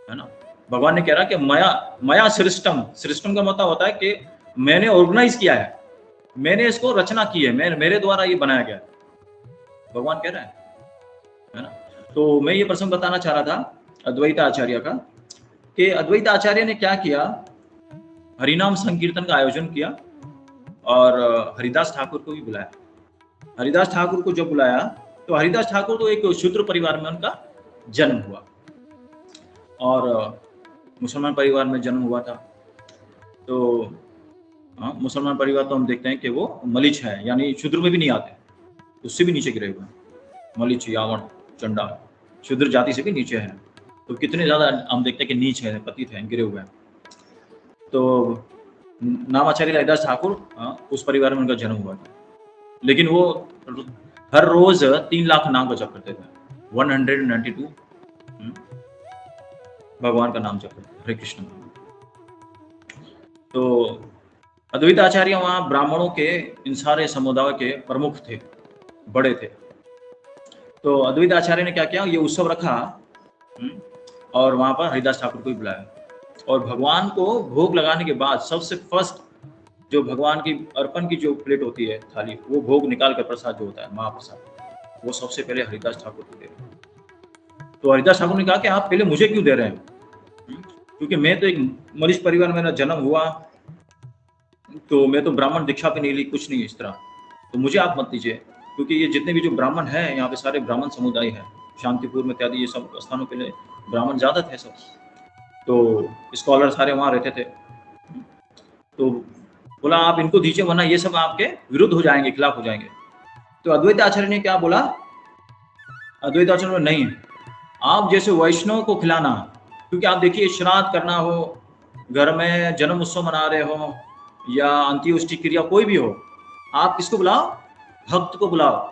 है ना। भगवान ने कह रहा कि मया सृष्टम, सृष्टम का मतलब होता है कि मैंने ऑर्गेनाइज किया है, मैंने इसको रचना की है, मेरे द्वारा ये बनाया गया है, भगवान कह रहे है ना। तो मैं ये प्रसंग बताना चाह रहा था अद्वैत आचार्य का, कि अद्वैत आचार्य ने क्या किया, हरिनाम संकीर्तन का आयोजन किया और हरिदास ठाकुर को भी बुलाया। हरिदास ठाकुर को जब बुलाया तो हरिदास ठाकुर तो एक शूद्र परिवार में उनका जन्म हुआ और मुसलमान परिवार में जन्म हुआ था। तो मुसलमान परिवार तो हम देखते हैं कि वो मलिच है, यानी शूद्र में भी नहीं आते, उससे भी नीचे गिरे हुए हैं, मलिच, यावण, चंडाल, शूद्र जाति से भी नीचे है। तो कितने ज्यादा हम देखते हैं कि नीच है, पतित है, गिरे हुए हैं। तो नामाचार्य हरिदास ठाकुर उस परिवार में उनका जन्म हुआ था, लेकिन वो हर रोज 3 लाख नाम का जप करते थे, 192 भगवान का नाम जप करते, हरे कृष्ण। तो अद्वैत आचार्य वहाँ ब्राह्मणों के इन सारे समुदाय के प्रमुख थे, बड़े थे। तो अद्वैत आचार्य ने क्या किया, ये उत्सव रखा और वहां पर हरिदास ठाकुर को भी बुलाया और भगवान को भोग लगाने के बाद सबसे फर्स्ट जो भगवान की अर्पण की जो प्लेट होती है, थाली, वो भोग निकाल कर प्रसाद जो होता है, महाप्रसाद, वो सबसे पहले हरिदास ठाकुर को दे रहे हैं। तो हरिदास ठाकुर ने कहा कि आप पहले मुझे क्यों दे रहे हैं, क्योंकि मैं तो एक मलिच परिवार में मेरा जन्म हुआ, तो मैं तो ब्राह्मण दीक्षा भी नहीं ली, कुछ नहीं इस तरह, तो मुझे आप मत दीजिए, क्योंकि ये जितने भी जो ब्राह्मण हैं यहाँ पे सारे ब्राह्मण समुदाय है, शांतिपुर में इत्यादि ये सब स्थानों पे ब्राह्मण ज्यादा थे सब, तो स्कॉलर सारे वहाँ रहते थे। तो बोला आप इनको दीजिए, वरना ये सब आपके विरुद्ध हो जाएंगे, खिलाफ हो जाएंगे। तो अद्वैत आचार्य ने क्या बोला, अद्वैत आचार्य ने नहीं, आप जैसे वैष्णव को खिलाना, क्योंकि आप देखिए श्राद्ध करना हो, घर में जन्म उत्सव मना रहे हो या अंत्योष्टि क्रिया कोई भी हो, आप किसको बुलाओ, भक्त को बुलाओ,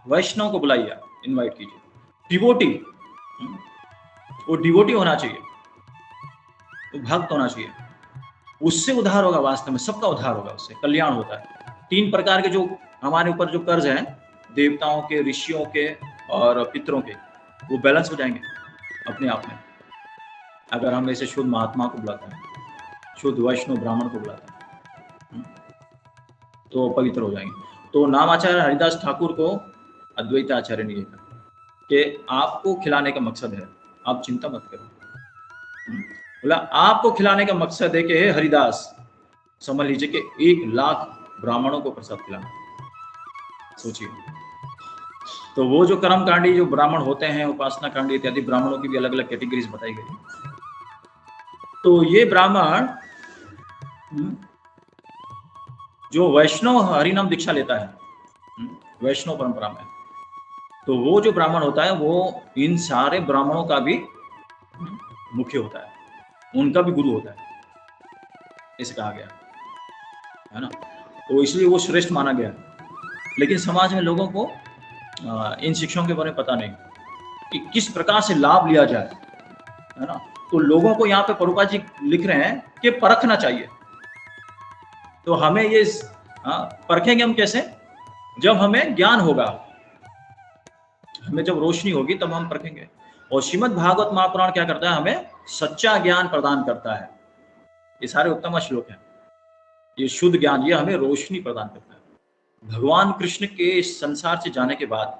वैष्णव को बुलाइए, इनवाइट कीजिए, डिवोटी, वो डिवोटी होना चाहिए, वो भक्त होना चाहिए, उससे उद्धार होगा, वास्तव में सबका उद्धार होगा, उससे कल्याण होता है। 3 प्रकार के जो हमारे ऊपर जो कर्ज हैं, देवताओं के, ऋषियों के और पितरों के, वो बैलेंस हो जाएंगे अपने आप में, अगर हम ऐसे शुद्ध महात्मा को बुलाते हैं, शुद्ध वैष्णव ब्राह्मण को बुलाते हैं, तो पवित्र हो जाएंगे। तो नामाचार्य हरिदास ठाकुर को अद्वैत आचार्य ने कहा कि आपको खिलाने का मकसद है, आप चिंता मत करो। बोला आपको खिलाने का मकसद है कि हरिदास, समझ लीजिए कि 1 लाख ब्राह्मणों को प्रसाद खिलाना, सोचिए। तो वो जो कर्मकांडी जो ब्राह्मण होते हैं, उपासना कांडी इत्यादि ब्राह्मणों की भी अलग अलग कैटेगरीज बताई गई। तो ये ब्राह्मण जो वैष्णव हरिनाम दीक्षा लेता है, वैष्णव परंपरा में, तो वो जो ब्राह्मण होता है वो इन सारे ब्राह्मणों का भी मुख्य होता है, उनका भी गुरु होता है, ऐसे कहा गया है ना। तो इसलिए वो श्रेष्ठ माना गया। लेकिन समाज में लोगों को इन शिक्षाओं के बारे में पता नहीं कि किस प्रकार से लाभ लिया जाए, है ना। तो लोगों को यहाँ पे प्रभुपाद जी लिख रहे हैं कि परखना चाहिए। तो हमें ये परखेंगे हम कैसे, जब हमें ज्ञान होगा, हमें जब रोशनी होगी तब हम परखेंगे। और श्रीमद् भागवत महापुराण क्या करता है, हमें सच्चा ज्ञान प्रदान करता है। ये सारे उत्तम श्लोक हैं, ये शुद्ध ज्ञान, ये हमें रोशनी प्रदान करता है। भगवान कृष्ण के संसार से जाने के बाद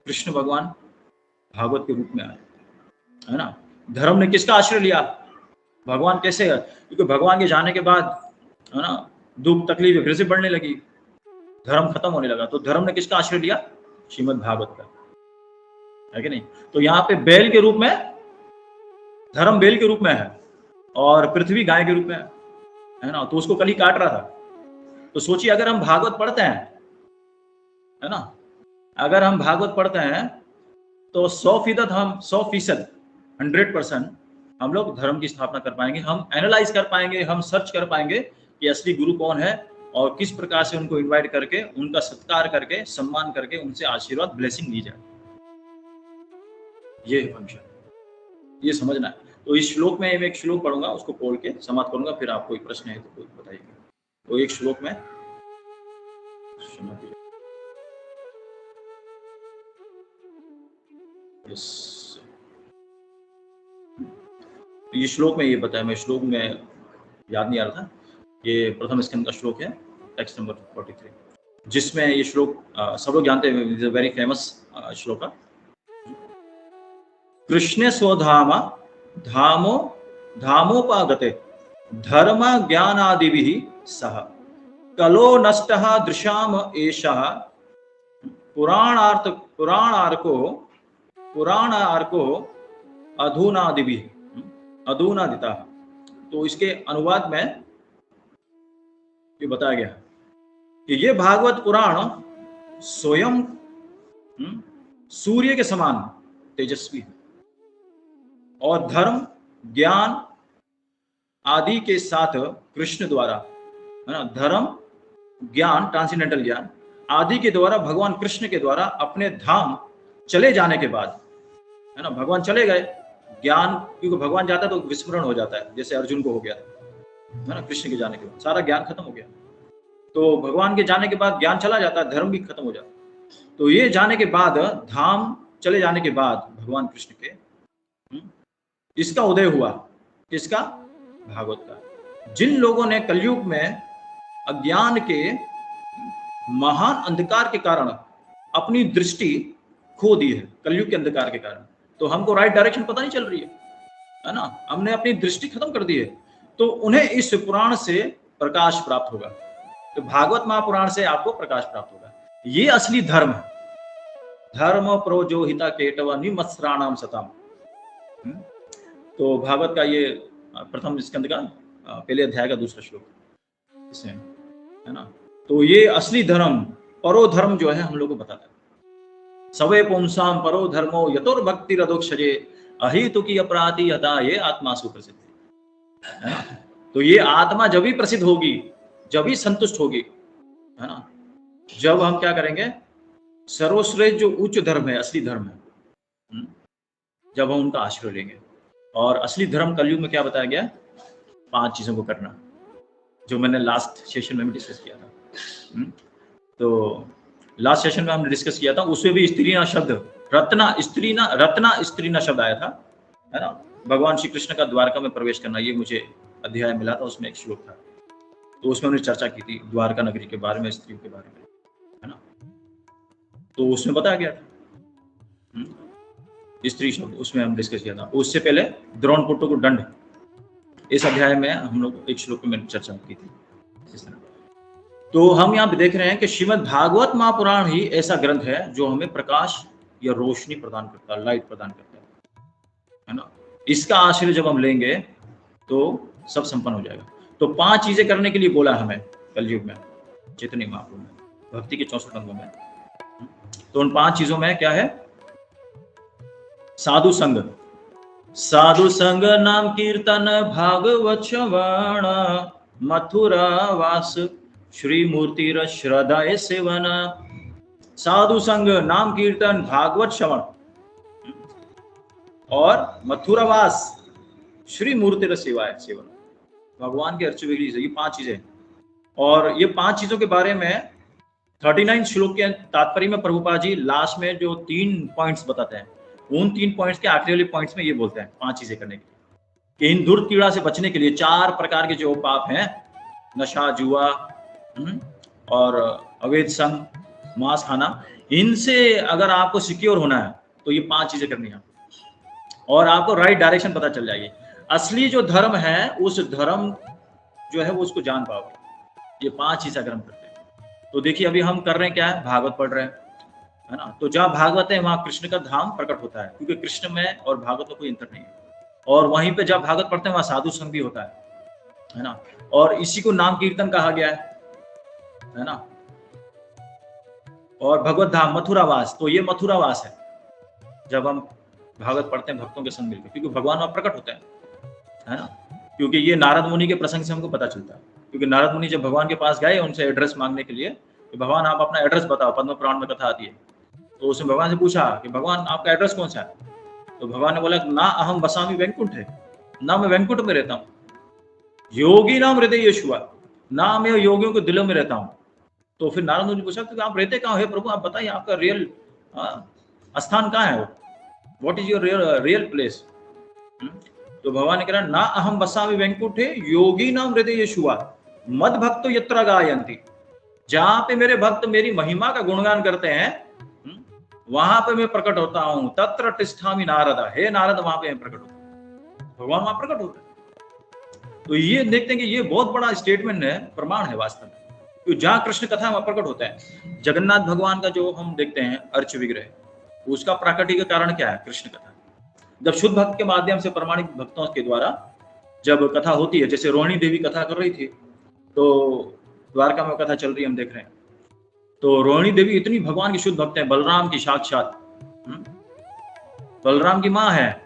कृष्ण भगवान भागवत के रूप में आए, है ना। धर्म ने किसका आश्रय लिया, भगवान कैसे, क्योंकि भगवान के जाने के बाद, है ना, दुख तकलीफ फिर से बढ़ने लगी, धर्म खत्म होने लगा। तो धर्म ने किसका आश्रय लिया, श्रीमद् भागवत का, है कि नहीं। तो यहाँ पे बैल के रूप में, धर्म बैल के रूप में है और पृथ्वी गाय के रूप में है ना। तो उसको कल ही काट रहा था। तो सोचिए अगर हम भागवत पढ़ते हैं, है ना, अगर हम भागवत पढ़ते हैं तो 100% हम 100% 100% हम लोग धर्म की स्थापना कर पाएंगे, हम एनालाइज कर पाएंगे, हम सर्च कर पाएंगे कि असली गुरु कौन है और किस प्रकार से उनको इनवाइट करके, उनका सत्कार करके, सम्मान करके, उनसे आशीर्वाद, ब्लेसिंग ली जाए। ये फंक्शन, ये समझना है। तो इस श्लोक में मैं एक श्लोक पढ़ूंगा, उसको पढ़ के समाप्त करूंगा, फिर आप कोई प्रश्न है तो कोई बताइएगा। तो एक श्लोक में ये श्लोक में ये बताया, मैं श्लोक में याद नहीं आ रहा था, ये प्रथम स्कंद का श्लोक है, टेक्स्ट नंबर 43, जिसमें ये श्लोक सब लोग जानते हैं, वेरी फेमस श्लोक है। कृष्ण स्वधाम धामो धामोपागते धर्म ज्ञानादिभिः सह कलो नष्टः दृशाम एषः पुराणार्को अधुनादिता। तो इसके अनुवाद में ये बताया गया कि ये भागवत पुराण स्वयं सूर्य के समान तेजस्वी है और धर्म ज्ञान आदि के साथ कृष्ण द्वारा, है ना, धर्म ज्ञान ट्रांसेंडेंटल ज्ञान आदि के द्वारा भगवान कृष्ण के द्वारा अपने धाम चले जाने के बाद, है ना, भगवान चले गए, ज्ञान क्योंकि भगवान जाता है तो विस्मरण हो जाता है, जैसे अर्जुन को हो गया, है ना, कृष्ण के जाने के बाद सारा ज्ञान खत्म हो गया, तो भगवान के जाने के बाद ज्ञान चला जाता है, धर्म भी खत्म हो जाता है। तो ये जाने के बाद, धाम चले जाने के बाद भगवान कृष्ण के इसका उदय हुआ, किसका? भागवत का। जिन लोगों ने कलयुग में अज्ञान के महान अंधकार के कारण अपनी दृष्टि खो दी है, कलयुग के अंधकार के कारण, तो हमको राइट डायरेक्शन पता नहीं चल रही है ना, हमने अपनी दृष्टि खत्म कर दी है, तो उन्हें इस पुराण से प्रकाश प्राप्त होगा। तो भागवत महापुराण से आपको प्रकाश प्राप्त होगा। ये असली धर्म है। धर्म प्रोजोहिता केटव निमस्राणाम सताम। तो भागवत का ये प्रथम स्कंद का पहले अध्याय का दूसरा श्लोक इसमें, है ना। तो ये असली धर्म, परो धर्म जो है हम लोग को बताता है। सवे पुंसाम परो धर्मो यतोर भक्ति रदोक्षजे अहितु की अपराधी यथा ये आत्मा सुप्रसिद्ध, है ना। तो ये आत्मा जब भी प्रसिद्ध होगी, जब भी संतुष्ट होगी, है ना, जब हम क्या करेंगे, सर्वश्रेष्ठ जो उच्च धर्म है, असली धर्म है, जब हम उनका आश्रय लेंगे। और असली धर्म कलयुग में क्या बताया गया? 5 चीजों को करना, जो मैंने लास्ट सेशन में भी डिस्कस किया था। तो लास्ट सेशन में हमने डिस्कस किया था, उसमें भी स्त्रीना शब्द, रत्ना स्त्रीना शब्द आया था, है ना। भगवान श्री कृष्ण का द्वारका में प्रवेश करना, ये मुझे अध्याय मिला था, उसमें एक श्लोक था, तो उसमें हमने चर्चा की थी द्वारका नगरी के बारे में, स्त्रियों के बारे में, है ना। तो उसमें बताया गया था स्त्री शब्द, उसमें हम डिस्कस किया था। उससे पहले द्रोणपुत्र को दंड, इस अध्याय में हम लोग एक श्लोक में चर्चा की थी इस तरह। तो हम यहाँ पे देख रहे हैं कि श्रीमद् भागवत महापुराण ही ऐसा ग्रंथ है जो हमें प्रकाश या रोशनी प्रदान करता है, लाइट प्रदान करता है ना। इसका आश्रय जब हम लेंगे तो सब संपन्न हो जाएगा। तो 5 चीजें करने के लिए बोला हमें कलयुग में, चैतन्य महाप्रभु में, भक्ति के 64 अंगों में। तो उन 5 चीजों में क्या है? साधु संग, साधु संग नाम कीर्तन भागवत श्रवण मथुरा वास श्री मूर्ति श्रद्धा सेवन। साधु संग, नाम कीर्तन, भागवत श्रवण और मथुरावास, श्री मूर्ति सेवन, भगवान के अर्चन विधि से, ये 5 चीजें। और ये 5 चीजों के बारे में 39 श्लोक के तात्पर्य में प्रभुपाद जी लास्ट में जो 3 पॉइंट्स बताते हैं, उन 3 पॉइंट्स के आखिरी वाले पॉइंट्स में ये बोलते हैं 5 चीजें करने के लिए, कि इन दुर् कीड़ा से बचने के लिए 4 प्रकार के जो पाप हैं, नशा, जुआ और अवैध संग, मांस खाना, इनसे अगर आपको सिक्योर होना है तो ये 5 चीजें करनी है, और आपको राइट डायरेक्शन पता चल जाएगी। असली जो धर्म है, उस धर्म जो है वो उसको जान पाओगे। ये 5 चीजें अगर हम करते हैं तो देखिए, अभी हम कर रहे हैं क्या है, भागवत पढ़ रहे हैं, है ना। तो जहाँ भागवत है वहां कृष्ण का धाम प्रकट होता है, क्योंकि कृष्ण में और भागवत में कोई अंतर नहीं है। और वहीं पे जब भागवत पढ़ते हैं वहां साधु संग भी होता है ना। और इसी को नाम कीर्तन कहा गया है ना। और भगवत धाम मथुरावास, तो ये मथुरावास है जब हम भागवत पढ़ते हैं भक्तों के संग मिलकर, क्योंकि भगवान वहां प्रकट होते हैं, है ना। क्योंकि ये नारद मुनि के प्रसंग से हमको पता चलता है, क्योंकि नारद मुनि जब भगवान के पास गए उनसे एड्रेस मांगने के लिए कि भगवान आप अपना एड्रेस बताओ, पद्म पुराण में कथा आती है। तो उसने भगवान से पूछा कि भगवान आपका एड्रेस कौन सा है? तो भगवान ने बोला ना अहम वसामी वैकुंठ है, ना मैं वैंकुट में रहता हूँ, योगी नाम हृदय यशुआ, ना मैं योगियों के दिलों में रहता हूँ। तो फिर नारद मुनि ने पूछा कि आप रहते कहाँ है प्रभु, आप बताइए आपका रियल स्थान कहाँ है, what is your real place. तो भगवान ने कहा ना अहम वसामि वैंकुठे योगी नाम हृदय यशुआ मद भक्तो यत्र गायन्ति, जहां पे मेरे भक्त मेरी महिमा का गुणगान करते हैं वहां पे मैं प्रकट होता हूं। तत्र तिष्ठामि नारद, हे नारद वहां पे मैं प्रकट होता हूं, भगवान वहां प्रकट होते हैं। तो ये देखते हैं कि ये बहुत बड़ा स्टेटमेंट है, प्रमाण है वास्तव में, तो जहां कृष्ण कथा वहां प्रकट होता है। जगन्नाथ भगवान का जो हम देखते हैं अर्च विग्रह, उसका प्राकृतिक कारण क्या है, कृष्ण कथा। जब शुद्ध भक्त के माध्यम से प्रमाणिक भक्तों के द्वारा जब कथा होती है, जैसे रोहिणी देवी कथा कर रही थी, तो द्वारका में कथा चल रही है, हम देख रहे हैं, तो रोहिणी देवी इतनी भगवान की शुद्ध भक्त है, बलराम की साक्षात, बलराम की माँ है,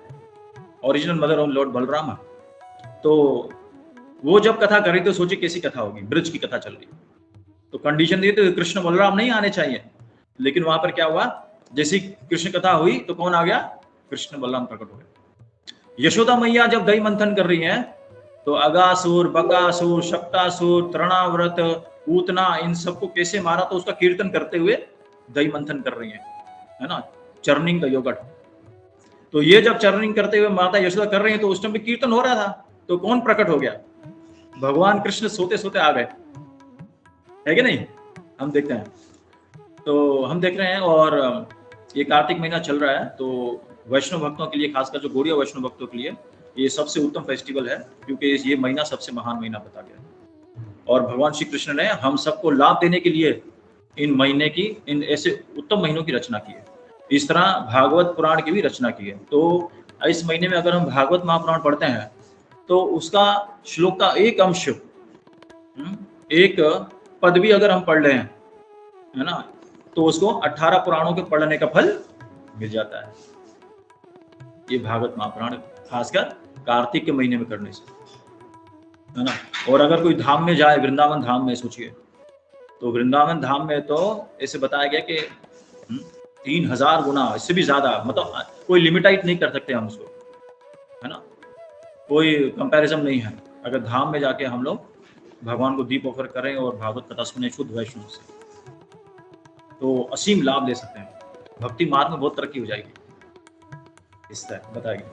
original mother of Lord Balram. तो वो जब कथा कर रही थी, सोचिए कैसी कथा होगी, ब्रज की कथा चल रही है, तो कंडीशन दी तो कृष्ण बलराम नहीं आने चाहिए, लेकिन वहां पर क्या हुआ, जैसी कृष्ण कथा हुई तो कौन आ गया, कृष्ण बलराम प्रकट हो गए। यशोदा मैया जब दही मंथन कर रही हैं, तो अगासुर, बकासुर, शक्तासुर, तृणाव्रत, पूतना, इन सबको कैसे मारा, तो उसका कीर्तन करते हुए दही मंथन कर रही है ना, चर्निंग का योगट। तो ये जब चर्निंग करते हुए माता यशोदा कर रही है, तो उस टाइम भी कीर्तन हो रहा था, तो कौन प्रकट हो गया, भगवान कृष्ण सोते सोते आ गए, है कि नहीं, हम देखते हैं। तो हम देख रहे हैं, और ये कार्तिक महीना चल रहा है, तो वैष्णव भक्तों के लिए, खासकर जो गौड़ीय वैष्णव भक्तों के लिए ये सबसे उत्तम फेस्टिवल है, क्योंकि ये महीना सबसे महान महीना बता गया है। और भगवान श्री कृष्ण ने हम सबको लाभ देने के लिए इन महीने की, इन ऐसे उत्तम महीनों की रचना की है। इस तरह भागवत पुराण की भी रचना की है। तो इस महीने में अगर हम भागवत महापुराण पढ़ते हैं, तो उसका श्लोक का एक अंश, एक पद भी अगर हम पढ़ लें, है ना, तो उसको 18 पुराणों के पढ़ने का फल मिल जाता है। ये भागवत महापुराण खासकर कार्तिक के महीने में करने से, है ना। और अगर कोई धाम में जाए, वृंदावन धाम में, सोचिए, तो वृंदावन धाम में तो ऐसे बताया गया कि 3000 गुना, इससे भी ज्यादा, मतलब कोई लिमिटाइट नहीं कर सकते हम उसको, है ना, कोई कंपैरिजन नहीं है। अगर धाम में जाके हम लोग भगवान को दीप ऑफर करें और भागवत कथा सुने शुद्ध वैष्णव से, तो असीम लाभ ले सकते हैं, भक्ति मार्ग में बहुत तरक्की हो जाएगी, इस तरह बताया गया।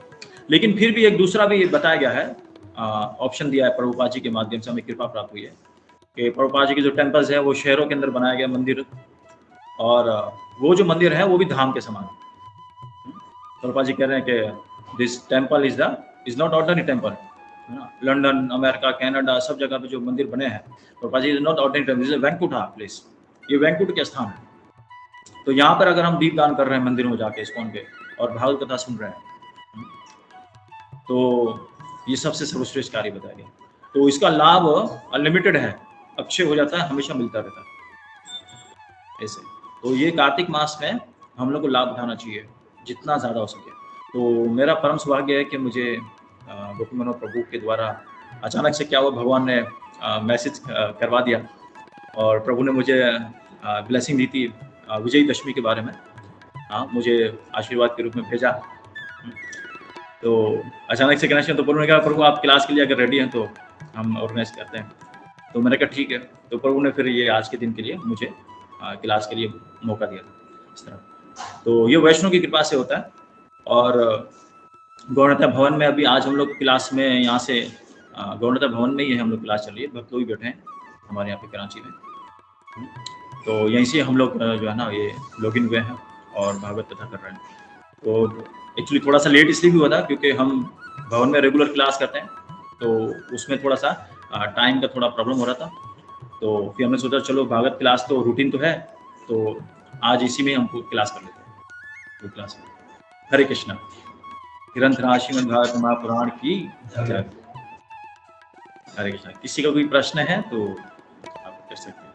लेकिन फिर भी एक दूसरा भी बताया गया है, ऑप्शन दिया है प्रभुपाद जी के माध्यम से, हमें कृपा प्राप्त हुई है कि प्रभुपाद जी के जो टेम्पल्स है वो शहरों के अंदर बनाया गया मंदिर, और वो जो मंदिर है वो भी धाम के समान है। प्रभुपाद जी कह रहे हैं कि this temple is not ordinary temple, है ना। लंदन, अमेरिका, कनाडा, सब जगह पे जो मंदिर बने हैं, Prabhupada ji is not ordinary temple, this is वैंकुटा प्लेस, ये वैंकुट के स्थान है। तो यहाँ पर अगर हम दीप दान कर रहे हैं मंदिरों में जाके, इस्कॉन के, और भागवत कथा सुन रहे हैं, तो ये सबसे सर्वश्रेष्ठ कार्य बताया गया। तो इसका लाभ अनलिमिटेड है, अक्षय हो जाता है, हमेशा मिलता रहता है ऐसे। तो ये कार्तिक मास में हम लोग को लाभ उठाना चाहिए जितना ज़्यादा हो सके। तो मेरा परम सौभाग्य है कि मुझे गोपी मनोहर प्रभु के द्वारा अचानक से क्या हुआ, भगवान ने मैसेज करवा दिया, और प्रभु ने मुझे ब्लेसिंग दी थी विजयदशमी के बारे में, मुझे आशीर्वाद के रूप में भेजा। तो अचानक से कहना चाहिए, तो प्रभु ने कहा, प्रभु आप क्लास के लिए अगर रेडी हैं तो हम ऑर्गेनाइज करते हैं। तो मैंने कहा ठीक है। तो प्रभु ने फिर ये आज के दिन के लिए मुझे क्लास के लिए मौका दिया इस तरह। तो ये वैष्णव की कृपा से होता है। और गौणता भवन में अभी आज हम लोग क्लास में, यहाँ से गौणता भवन में ही है हम लोग क्लास चल रही है, भक्त लोग भी बैठे हैं हमारे यहाँ पे कराची में। तो यहीं से हम लोग जो है ना ये लॉगिन हुए हैं और भागवत कथा कर रहे हैं। तो एक्चुअली थोड़ा सा लेट इसलिए भी हुआ था क्योंकि हम भवन में रेगुलर क्लास करते हैं, तो उसमें थोड़ा सा टाइम का थोड़ा प्रॉब्लम हो रहा था। तो फिर हमने सोचा चलो भागवत क्लास तो रूटीन तो है, तो आज इसी में हम क्लास कर लेते हैं। तो क्लास में हरे कृष्णा, ग्रंथ राशि में भागवत महापुराण की जय। हरे कृष्णा। किसी का कोई प्रश्न है तो आप कर सकते हैं।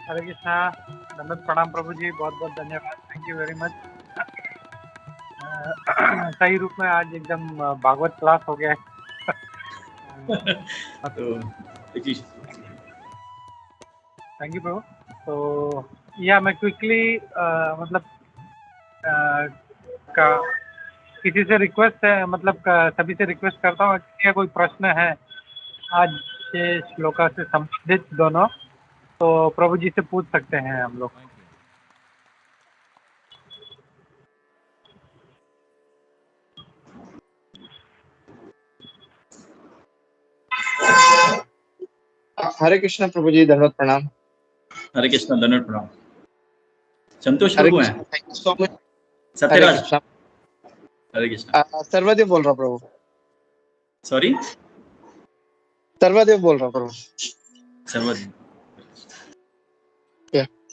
हरे कृष्णा, दंडवत प्रणाम प्रभु जी, बहुत बहुत धन्यवाद, थैंक यू वेरी मच। सही रूप में आज एकदम भागवत क्लास हो गया है। तो थैंक यू प्रभु। तो या मैं क्विकली मतलब किसी से रिक्वेस्ट है, मतलब सभी से रिक्वेस्ट करता हूँ, किसी का कोई प्रश्न है आज के श्लोका से संबंधित दोनों, तो प्रभु जी से पूछ सकते हैं हम लोग। हरे कृष्ण प्रभु जी, दंडवत प्रणाम। हरे कृष्ण, धन्यवाद, प्रणाम। संतोष हरे प्रभु कृष्ण, हैं? Thank you so much. हरे सत्यराज? कृष्ण। हरे कृष्ण। सर्वदेव बोल रहा हूँ प्रभु। सॉरी, सर्वदेव बोल रहा हूँ प्रभु। सर्वजी।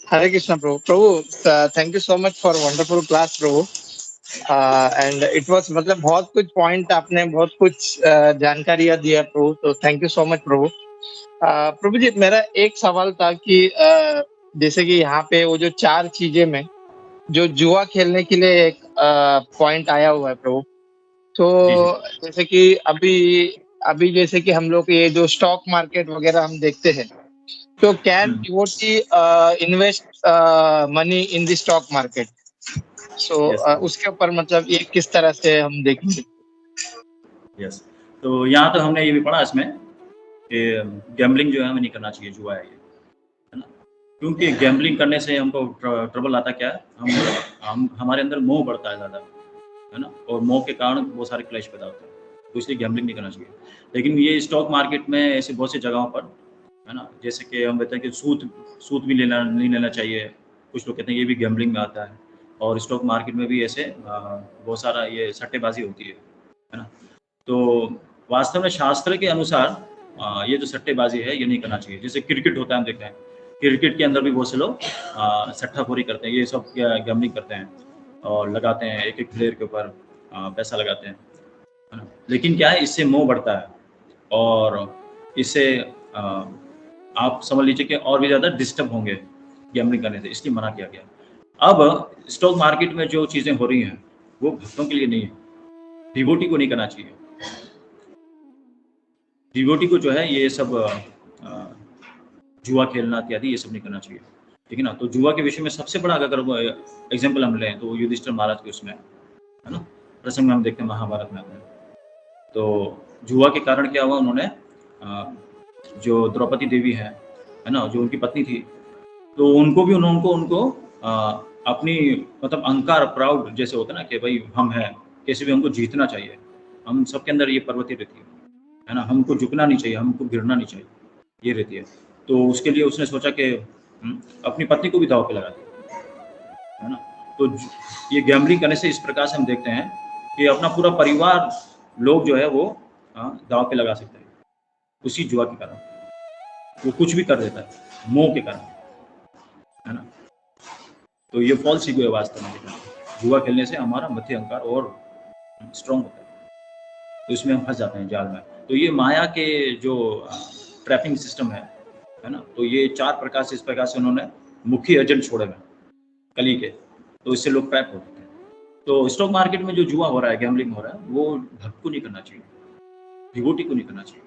हरे कृष्ण प्रभु। प्रभु thank you so much for wonderful class प्रभु। एंड इट वाज, मतलब बहुत कुछ पॉइंट आपने बहुत कुछ जानकारियां दिया प्रभु, तो थैंक यू सो मच प्रभु। प्रभु जी, मेरा एक सवाल था कि जैसे कि यहाँ पे वो जो 4 चीजें में जो जुआ खेलने के लिए एक पॉइंट आया हुआ है प्रभु, तो जी जी। जैसे कि अभी अभी जैसे कि हम लोग ये जो स्टॉक मार्केट वगैरह हम देखते हैं, तो can hmm, devotee invest money in the stock market? So yes उसके ऊपर मतलब ये किस तरह से हम देखेंगे? यस। तो यहाँ तो हमने ये भी पढ़ा इसमें कि गैम्बलिंग जो है हमें नहीं करना चाहिए, जुआ है ये, है ना। क्योंकि गैम्बलिंग करने से हमको ट्रबल आता क्या है, हम हमारे अंदर मोह बढ़ता है ज़्यादा, है ना, और मोह के कारण बहुत सारे क्लैश पैदा होते हैं, तो इसलिए गैम्बलिंग नहीं करना चाहिए। लेकिन ये स्टॉक मार्केट में ऐसे बहुत सी जगहों पर, है ना, जैसे कि हम कहते हैं कि सूद सूद भी लेना नहीं लेना चाहिए, कुछ लोग कहते हैं ये भी गैम्बलिंग में आता है। और स्टॉक मार्केट में भी ऐसे बहुत सारा ये सट्टेबाजी होती है ना। तो वास्तव में शास्त्र के अनुसार ये जो सट्टेबाजी है ये नहीं करना चाहिए। जैसे क्रिकेट होता है, हम देखते हैं क्रिकेट के अंदर भी बहुत से लोग सट्टाखोरी करते हैं, ये सब गैम्बलिंग करते हैं और लगाते हैं एक एक प्लेयर के ऊपर पैसा लगाते हैं, है ना। लेकिन क्या है, इससे मोह बढ़ता है और इससे आप समझ लीजिए कि और भी ज़्यादा डिस्टर्ब होंगे गैम्बलिंग करने से, इसलिए मना किया गया। अब स्टॉक मार्केट में जो चीज़ें हो रही हैं वो भक्तों के लिए नहीं है, डिवोटी को नहीं करना चाहिए। डिवोटी को जो है ये सब जुआ खेलना इत्यादि ये सब नहीं करना चाहिए, ठीक है ना। तो जुआ के विषय में सबसे बड़ा अगर एग्जाम्पल हम लें तो युधिष्ठिर महाराज के उसमें, है ना, प्रसंग में हम देखते हैं महाभारत में आते हैं। तो जुआ के कारण क्या हुआ, उन्होंने जो द्रौपदी देवी है ना, जो उनकी पत्नी थी, तो उनको भी उनको अपनी मतलब अहंकार, प्राउड जैसे होता है ना कि भाई हम हैं, कैसे भी हमको जीतना चाहिए, हम सबके अंदर ये प्रवृत्ति रहती है ना, हमको झुकना नहीं चाहिए, हमको गिरना नहीं चाहिए, ये रहती है। तो उसके लिए उसने सोचा कि अपनी पत्नी को भी दांव पे लगा दिया, है ना। तो ये गैम्बलिंग करने से इस प्रकार से हम देखते हैं कि अपना पूरा परिवार लोग जो है वो दांव पे लगा सकते हैं उसी जुआ के कारण। वो कुछ भी कर देता है मोह के कारण, है ना। तो ये फॉल्स ईगो है वास्तव में। जुआ खेलने से हमारा मध्य अहंकार और स्ट्रांग होता है, तो इसमें हम फंस जाते हैं जाल में। तो ये माया के जो ट्रैपिंग सिस्टम है ना, तो ये 4 प्रकार से, इस प्रकार से उन्होंने मुख्य एजेंट छोड़े हुए कली के, तो इससे लोग ट्रैप होते हैं। तो स्टॉक मार्केट में जो जुआ हो रहा है, गैम्बलिंग हो रहा है, वो भक्त को नहीं करना चाहिए, डिवोटी को नहीं करना चाहिए,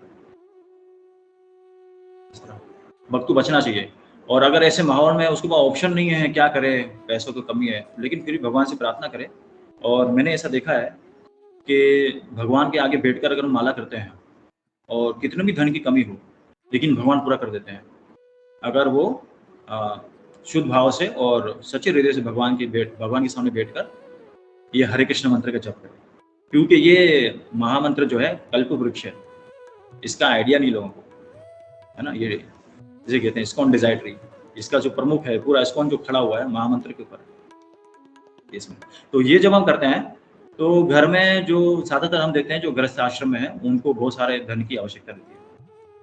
भक्त को बचना चाहिए। और अगर ऐसे माहौल में उसके पास ऑप्शन नहीं है, क्या करे, पैसों की कमी है, लेकिन फिर भी भगवान से प्रार्थना करे। और मैंने ऐसा देखा है कि भगवान के आगे बैठकर अगर हम माला करते हैं और कितने भी धन की कमी हो, लेकिन भगवान पूरा कर देते हैं अगर वो शुद्ध भाव से और सच्चे हृदय से भगवान के सामने बैठकर ये हरे कृष्ण मंत्र का जप करें। क्योंकि ये महामंत्र जो है कल्प वृक्ष है, इसका आइडिया नहीं लोगों को, है ना। ये जिसे कहते हैं इस्कॉन डिजाइटरी, इसका जो प्रमुख है, पूरा इस्कॉन जो खड़ा हुआ है महामंत्र के ऊपर इसमें। तो ये जब हम करते हैं तो घर में जो ज्यादातर हम देखते हैं जो गृहस्थ आश्रम में है, उनको बहुत सारे धन की आवश्यकता रहती है,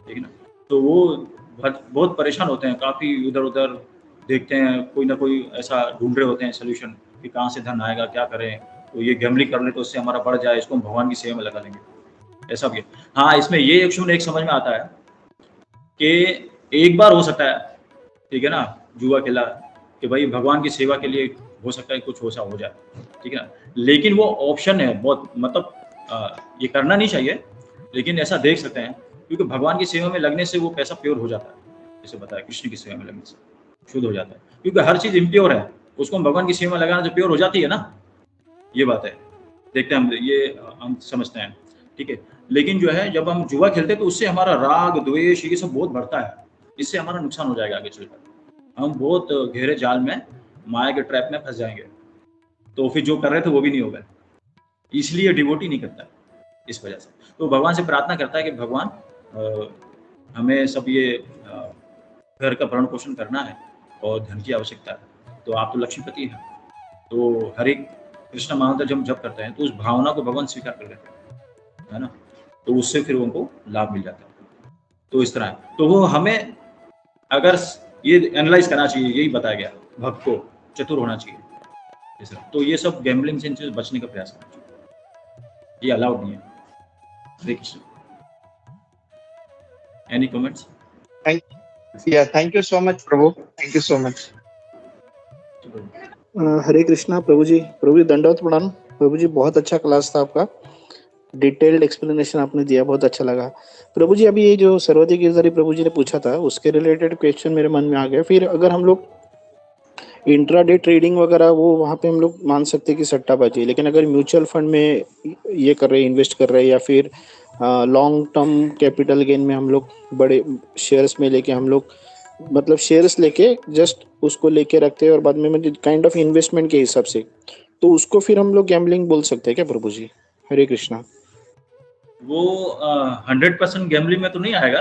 ठीक है ना। तो वो बहुत परेशान होते हैं, काफी इधर उधर देखते हैं, कोई ना कोई ऐसा ढूंढ रहे होते हैं सोल्यूशन कि कहाँ से धन आएगा, क्या करें। तो ये गैम्बलिंग कर ले तो उससे हमारा बढ़ जाए, इसको हम भगवान की सेवा में लगा लेंगे, ऐसा भी है। हाँ, इसमें ये एक समझ में आता है कि एक बार हो सकता है, ठीक है ना, जुआ खेला कि भाई भगवान की सेवा के लिए हो सकता है कुछ हो जाए, ठीक है ना। लेकिन वो ऑप्शन है बहुत, मतलब ये करना नहीं चाहिए, लेकिन ऐसा देख सकते हैं क्योंकि भगवान की सेवा में लगने से वो पैसा प्योर हो जाता है। जैसे बताया, कृष्ण की सेवा में लगने से शुद्ध हो जाता है, क्योंकि हर चीज इम्प्योर है, उसको हम भगवान की सेवा में लगाना जो प्योर हो जाती है ना, ये बात है। देखते हैं हम, ये हम समझते हैं, ठीक है। लेकिन जो है जब हम जुआ खेलते हैं तो उससे हमारा राग द्वेष ये सब बहुत बढ़ता है, इससे हमारा नुकसान हो जाएगा आगे चलकर। हम बहुत गहरे जाल में, माया के ट्रैप में फंस जाएंगे, तो फिर जो कर रहे थे वो भी नहीं होगा। इसलिए डिवोटी नहीं करता इस वजह से। तो भगवान से प्रार्थना करता है कि भगवान हमें सब ये घर का भरण पोषण करना है और धन की आवश्यकता है, तो आप तो लक्ष्मीपति हैं, तो हरे कृष्ण महामंत्र जब हम जप करते हैं तो उस भावना को भगवान स्वीकार कर लेते हैं, है ना। तो उससे फिर उनको लाभ मिल जाता है। तो इस तरह है। तो वो हमें अगर ये एनालाइज करना चाहिए, यही बताया गया, भक्त को चतुर होना चाहिए इस तरह। तो ये सब गैम्बलिंग से इनसे बचने का प्रयास करना चाहिए, ये अलाउड नहीं है। हरे Krishna. Any comments? Thank you so much प्रभु, थैंक यू सो मच। हरे कृष्णा प्रभु जी दंडवत प्रणाम। प्रभु जी बहुत अच्छा क्लास था आपका, डिटेल्ड एक्सप्लेनेशन आपने दिया, बहुत अच्छा लगा। प्रभु जी अभी ये जो सर्वधिक गिरधारी प्रभु जी ने पूछा था उसके रिलेटेड क्वेश्चन मेरे मन में आ गया। फिर अगर हम लोग इंट्राडे ट्रेडिंग वगैरह वो वहाँ पे हम लोग मान सकते हैं कि सट्टाबाजी है, लेकिन अगर म्यूचुअल फंड में ये कर रहे हैं, इन्वेस्ट कर रहे हैं, या फिर लॉन्ग टर्म कैपिटल गेन में हम लोग बड़े शेयर्स में लेके हम लोग मतलब शेयर्स लेके जस्ट उसको लेके रखते हैं और बाद में मतलब काइंड ऑफ इन्वेस्टमेंट के हिसाब से, तो उसको फिर हम लोग गैम्बलिंग बोल सकते हैं क्या प्रभु जी? हरे कृष्णा। वो 100% गैम्बलिंग में तो नहीं आएगा,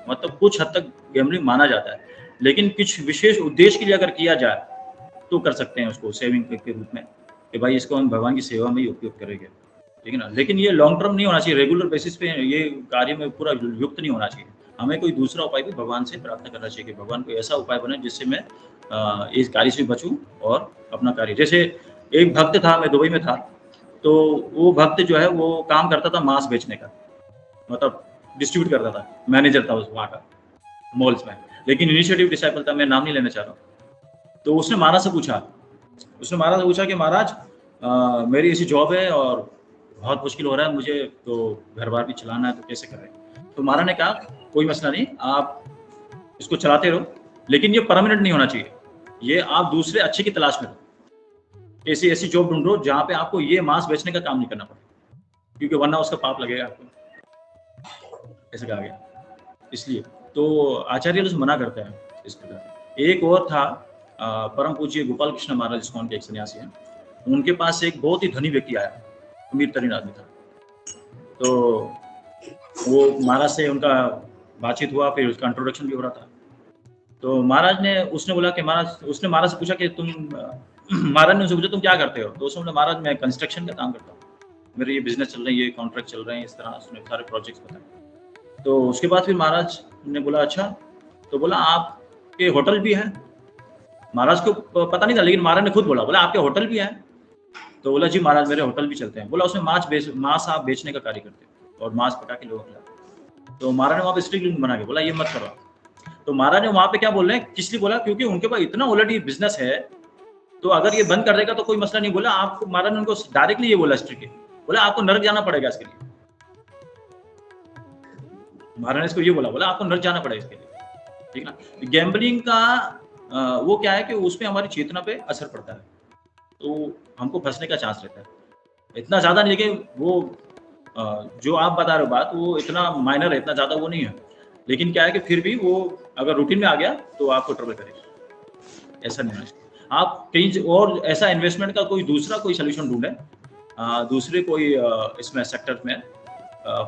मतलब कुछ हद तक गैम्बलिंग माना जाता है, लेकिन कुछ विशेष उद्देश्य के लिए अगर किया जाए तो कर सकते हैं उसको सेविंग के रूप में, कि भाई इसको हम भगवान की सेवा में ही उपयोग करेंगे, ठीक है ना। लेकिन ये लॉन्ग टर्म नहीं होना चाहिए, रेगुलर बेसिस पे ये कार्य में पूरा युक्त नहीं होना चाहिए। हमें कोई दूसरा उपाय भी भगवान से प्रार्थना करना चाहिए कि भगवान को ऐसा उपाय बने जिससे मैं इस कार्य से बचूं और अपना कार्य, जैसे एक भक्त था, मैं दुबई में था, तो वो भक्त जो है वो काम करता था मांस बेचने का, मतलब डिस्ट्रीब्यूट करता था, मैनेजर था उस वहाँ का मॉल्स में, लेकिन इनिशिएटिव डिसाइपल था, मैं नाम नहीं लेना चाह रहा हूँ। तो उसने महाराज से पूछा कि महाराज मेरी ऐसी जॉब है और बहुत मुश्किल हो रहा है मुझे, तो घर बार भी चलाना है, तो कैसे करें? तो महाराज ने कहा कोई मसला नहीं, आप इसको चलाते रहो, लेकिन ये परमानेंट नहीं होना चाहिए, ये आप दूसरे अच्छे की तलाश में रहो, ऐसी जॉब ढूंढो जहाँ पे आपको ये मांस बेचने का काम नहीं करना पड़े, क्योंकि वरना उसका पाप लगेगा आपको, ऐसे कहा गया। इसलिए तो आचार्य लोग मना करते हैं इस प्रकार। एक और था परम पूज्य गोपाल कृष्ण महाराज इस्कॉन के एक सन्यासी हैं, उनके पास एक बहुत ही धनी व्यक्ति आया, अमीर तरीन आदमी था, तो वो महाराज से उनका बातचीत हुआ, फिर उसका इंट्रोडक्शन भी हो रहा था। तो उसने बोला कि उसने महाराज से पूछा कि तुम महाराज ने उनसे पूछा तुम क्या करते हो? तो उसने बोला महाराज मैं कंस्ट्रक्शन का काम करता हूँ, मेरे ये बिजनेस चल रही है, ये कॉन्ट्रैक्ट चल रहे हैं, इस तरह उसने सारे प्रोजेक्ट्स बताए। तो उसके बाद फिर महाराज ने बोला अच्छा, तो बोला आपके होटल भी है? महाराज को पता नहीं था, लेकिन महाराज ने खुद बोला आपके होटल भी है? तो बोला जी महाराज मेरे होटल भी चलते हैं। बोला उसमें मांस आप बेचने का कार्य करते हो और मांस पका के लोगों को खिलाते। तो महाराज ने वहाँ पे स्ट्रिक्ट बना के बोला ये मत करो। तो महाराज ने वहाँ पे क्या बोल रहे हैं, किस लिए बोला, क्योंकि उनके पास इतना ऑलरेडी बिजनेस है, तो अगर ये बंद कर देगा तो कोई मसला नहीं। बोला आपको, महाराज ने उनको डायरेक्टली ये बोला स्ट्रिक्टली, बोला आपको नरक जाना पड़ेगा इसके लिए। महाराज ने इसको ये बोला आपको नरक जाना पड़ेगा इसके लिए, ठीक ना। गैम्बलिंग का वो क्या है कि उसमें हमारी चेतना पे असर पड़ता है, तो हमको फंसने का चांस रहता है। इतना ज्यादा नहीं, लेकिन वो जो आप बता रहे हो बात, वो इतना माइनर है, इतना ज्यादा वो नहीं है, लेकिन क्या है कि फिर भी वो अगर रूटीन में आ गया तो आपको ट्रबल करेगा। ऐसा नहीं है, आप कहीं और ऐसा इन्वेस्टमेंट का दूसरा कोई सोल्यूशन ढूंढे, दूसरे कोई इसमें सेक्टर में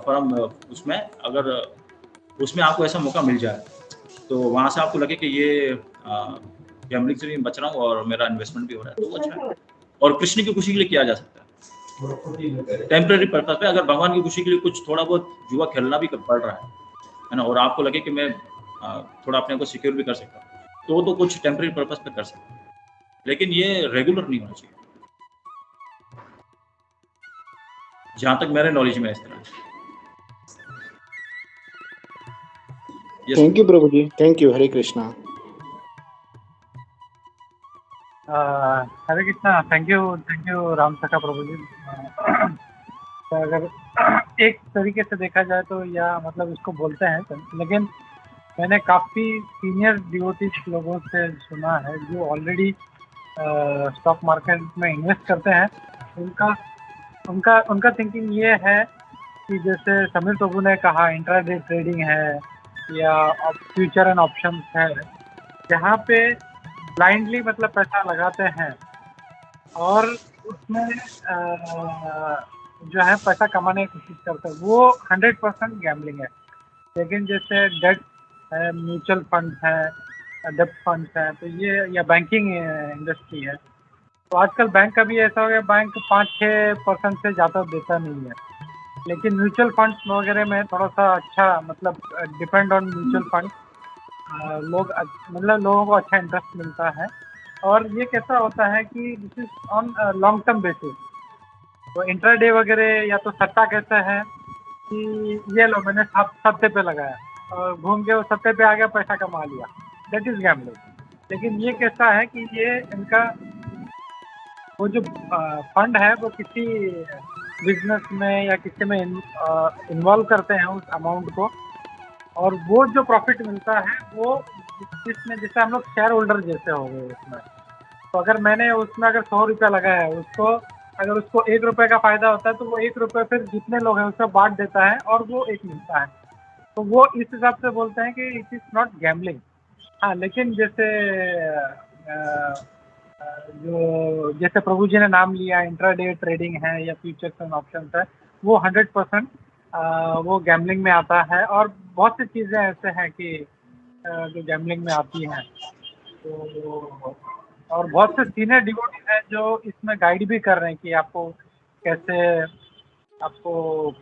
फर्म, उसमें अगर उसमें आपको ऐसा मौका मिल जाए तो वहां से आपको लगे कि ये गैम्बलिंग से भी बच रहा हूँ और मेरा इन्वेस्टमेंट भी हो रहा है, तो अच्छा है। और कृष्ण की खुशी के लिए किया जा सकता है, टेम्पररी पर्पस पे। अगर भगवान की खुशी के लिए कुछ थोड़ा बहुत जुआ खेलना भी पड़ रहा है ना, और आपको लगे कि मैं थोड़ा अपने को सिक्योर भी कर सकता हूँ, तो कुछ टेम्पररी पर्पस पे कर सकते हैं, लेकिन ये रेगुलर नहीं होना चाहिए, जहां तक मेरे नॉलेज में इस तरह। थैंक यू प्रभु जी, thank you. Hare Krishna. Hare Krishna. Thank you Ram सखा प्रभु जी। तो अगर एक तरीके से देखा जाए तो या मतलब इसको बोलते हैं, लेकिन मैंने काफ़ी सीनियर डिवोटीज लोगों से सुना है जो ऑलरेडी स्टॉक मार्केट में इन्वेस्ट करते हैं, उनका उनका उनका थिंकिंग ये है कि जैसे समीर प्रभु ने कहा इंट्राडे ट्रेडिंग है या फ्यूचर एंड ऑप्शंस है, जहाँ पे ब्लाइंडली मतलब पैसा लगाते हैं और उसमें जो है पैसा कमाने की कोशिश करते हैं, वो 100% गैम्बलिंग है। लेकिन जैसे डेट है, म्यूचुअल फंड है, डेब्ट फंड्स हैं, तो ये या बैंकिंग इंडस्ट्री है, तो आजकल बैंक का भी ऐसा हो गया, बैंक 5-6% से ज़्यादा देता नहीं है। लेकिन म्यूचुअल फंड्स वगैरह में थोड़ा सा अच्छा मतलब डिपेंड ऑन म्यूचुअल फंड मतलब लोगों को अच्छा इंटरेस्ट मिलता है। और ये कैसा होता है कि this is on long term basis. तो इंट्राडे वगैरह या तो सट्टा कैसा है कि ये लो मैंने सत्ते पे लगाया और घूम के वो सत्ते पे आ गया, पैसा कमा लिया, दैट इज गैम्बलिंग। लेकिन ये कैसा है कि ये इनका वो जो फंड है वो किसी बिजनेस में या किसी में इन्वॉल्व करते हैं उस अमाउंट को, और वो जो प्रॉफिट मिलता है वो इसमें जैसे हम लोग शेयर होल्डर जैसे हो गए उसमें। तो अगर मैंने उसमें अगर 100 रुपया लगाया है, उसको अगर उसको 1 रुपये का फायदा होता है तो वो 1 रुपये फिर जितने लोग हैं उसमें बांट देता है और वो 1 मिलता है। तो वो इस हिसाब से बोलते हैं कि इट इज़ नॉट गैम्बलिंग। हाँ, लेकिन जैसे जो जैसे प्रभु जी ने नाम लिया इंट्राडे ट्रेडिंग है या फ्यूचर्स एंड ऑप्शंस है, वो 100% वो गैम्बलिंग में आता है। और बहुत सी चीज़ें ऐसे हैं कि जो गैम्बलिंग में आती हैं। तो और बहुत से सीनियर डिवोटीज हैं जो इसमें गाइड भी कर रहे हैं कि आपको कैसे आपको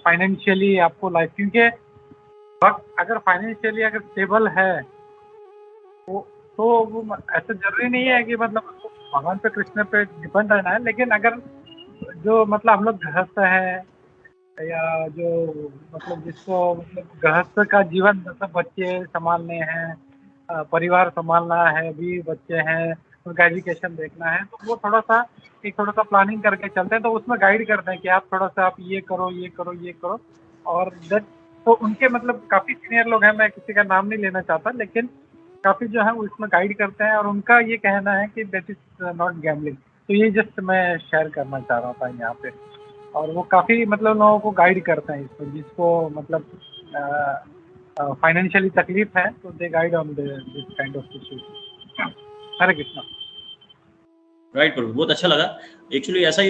फाइनेंशियली आपको लाइफ, क्योंकि वक्त अगर फाइनेंशियली अगर स्टेबल है तो वो ऐसा जरूरी नहीं है कि मतलब उसको भगवान पे कृष्ण पे डिपेंड रहना है। लेकिन अगर जो मतलब हम लोग गृहस्थ हैं या जो मतलब जिसको मतलब गृहस्थ का जीवन मतलब बच्चे संभालने हैं, परिवार संभालना है, भी बच्चे हैं, उनका एजुकेशन देखना है, तो वो थोड़ा सा प्लानिंग करके चलते हैं। तो उसमें गाइड करते हैं कि आप थोड़ा सा आप ये करो ये करो ये करो। और दैट तो उनके मतलब काफ़ी सीनियर लोग हैं, मैं किसी का नाम नहीं लेना चाहता, लेकिन काफ़ी जो है वो इसमें गाइड करते हैं और उनका ये कहना है कि दैट इज़ नॉट गैम्बलिंग। तो ये जस्ट मैं शेयर करना चाह रहा था यहाँ पे। और वो काफ़ी मतलब लोगों को गाइड करते हैं इसमें, जिसको मतलब फाइनेंशियली तकलीफ है तो they guide on this kind of issues. हरे कृष्णा। राइट प्रभु, बहुत अच्छा लगा। एक्चुअली ऐसा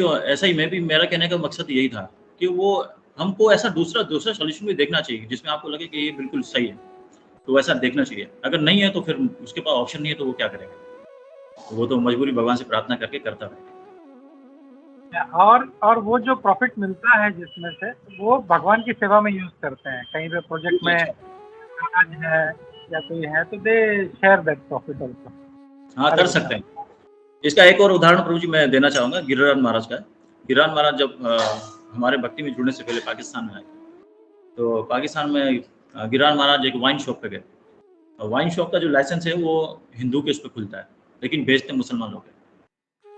ही मैं भी, मेरा कहने का मकसद यही था कि वो हमको ऐसा दूसरा सोल्यूशन भी देखना चाहिए जिसमें आपको लगे कि ये बिल्कुल सही है, तो वैसा देखना चाहिए। अगर नहीं है तो फिर उसके पास ऑप्शन नहीं है तो वो क्या करेगा, तो वो तो मजबूरी भगवान से प्रार्थना करके करता है। और वो जो प्रॉफिट मिलता है जिसमें से वो भगवान की सेवा में यूज करते हैं, कहीं पे प्रोजेक्ट में काज है या कोई है तो दे शेयर दैट प्रॉफिट ऑल्सो। हाँ, कर सकते हैं। इसका एक और उदाहरण प्रभु जी मैं देना चाहूँगा गिरिराज महाराज का। गिरिराज महाराज जब हमारे भक्ति में जुड़ने से पहले पाकिस्तान में आए, तो पाकिस्तान में गिरिराज महाराज एक वाइन शॉप पे गए। वाइन शॉप का जो लाइसेंस है वो हिंदू के उस पर खुलता है, लेकिन बेचते मुसलमान लोग हैं,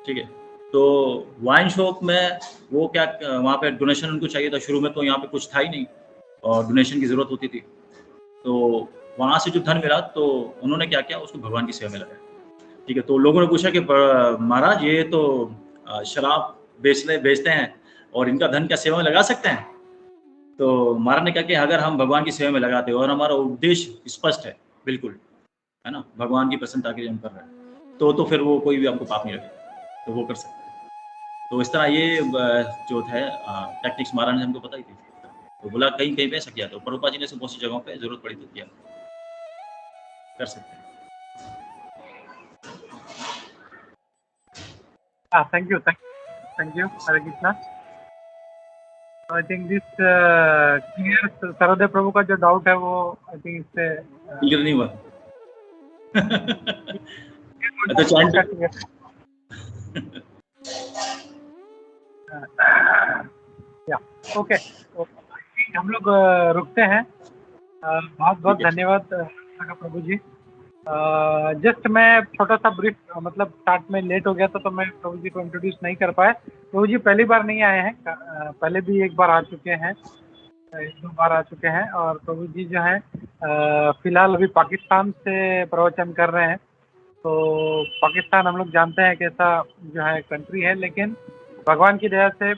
ठीक है। तो वाइन शॉप में वो क्या वहाँ पे डोनेशन उनको चाहिए था। शुरू में तो यहाँ पे कुछ था ही नहीं और डोनेशन की ज़रूरत होती थी। तो वहाँ से जो धन मिला तो उन्होंने क्या किया, उसको भगवान की सेवा में लगाया, ठीक है। तो लोगों ने पूछा कि महाराज ये तो शराब बेचते हैं और इनका धन क्या सेवा में लगा सकते हैं? तो महाराज ने कहा कि अगर हम भगवान की सेवा में लगाते हैं और हमारा उद्देश्य स्पष्ट है, बिल्कुल है ना, भगवान की प्रसन्नता के लिए हम कर रहे हैं, तो फिर वो कोई भी आपको पाप नहीं लगेगा, तो वो कर सकते हैं। तो इस तरह ये जो है टैक्टिक्स महाराज ने हमको बताई थी। तो बोला कहीं कहीं पे ऐसा किया, तो प्रभुपाद जी ने बहुत सी जगहों पे जरूरत पड़ी तो किया, कर सकते हैं। Thank you Hare Krishna. I think this clear Sarvadev प्रभु का जो डाउट है वो आई थिंक इससे क्लियर नहीं हुआ। तो चैंट या ओके, हम लोग रुकते हैं। बहुत बहुत धन्यवाद प्रभु जी। जस्ट मैं छोटा सा ब्रीफ मतलब स्टार्ट में लेट हो गया था तो मैं प्रभु जी को इंट्रोड्यूस नहीं कर पाया। प्रभु जी पहली बार नहीं आए हैं, पहले भी एक बार आ चुके हैं, 1-2 बार आ चुके हैं। और प्रभु जी जो है फिलहाल अभी पाकिस्तान से प्रवचन कर रहे हैं। तो पाकिस्तान हम लोग जानते हैं कैसा जो है कंट्री है, लेकिन भगवान की दया से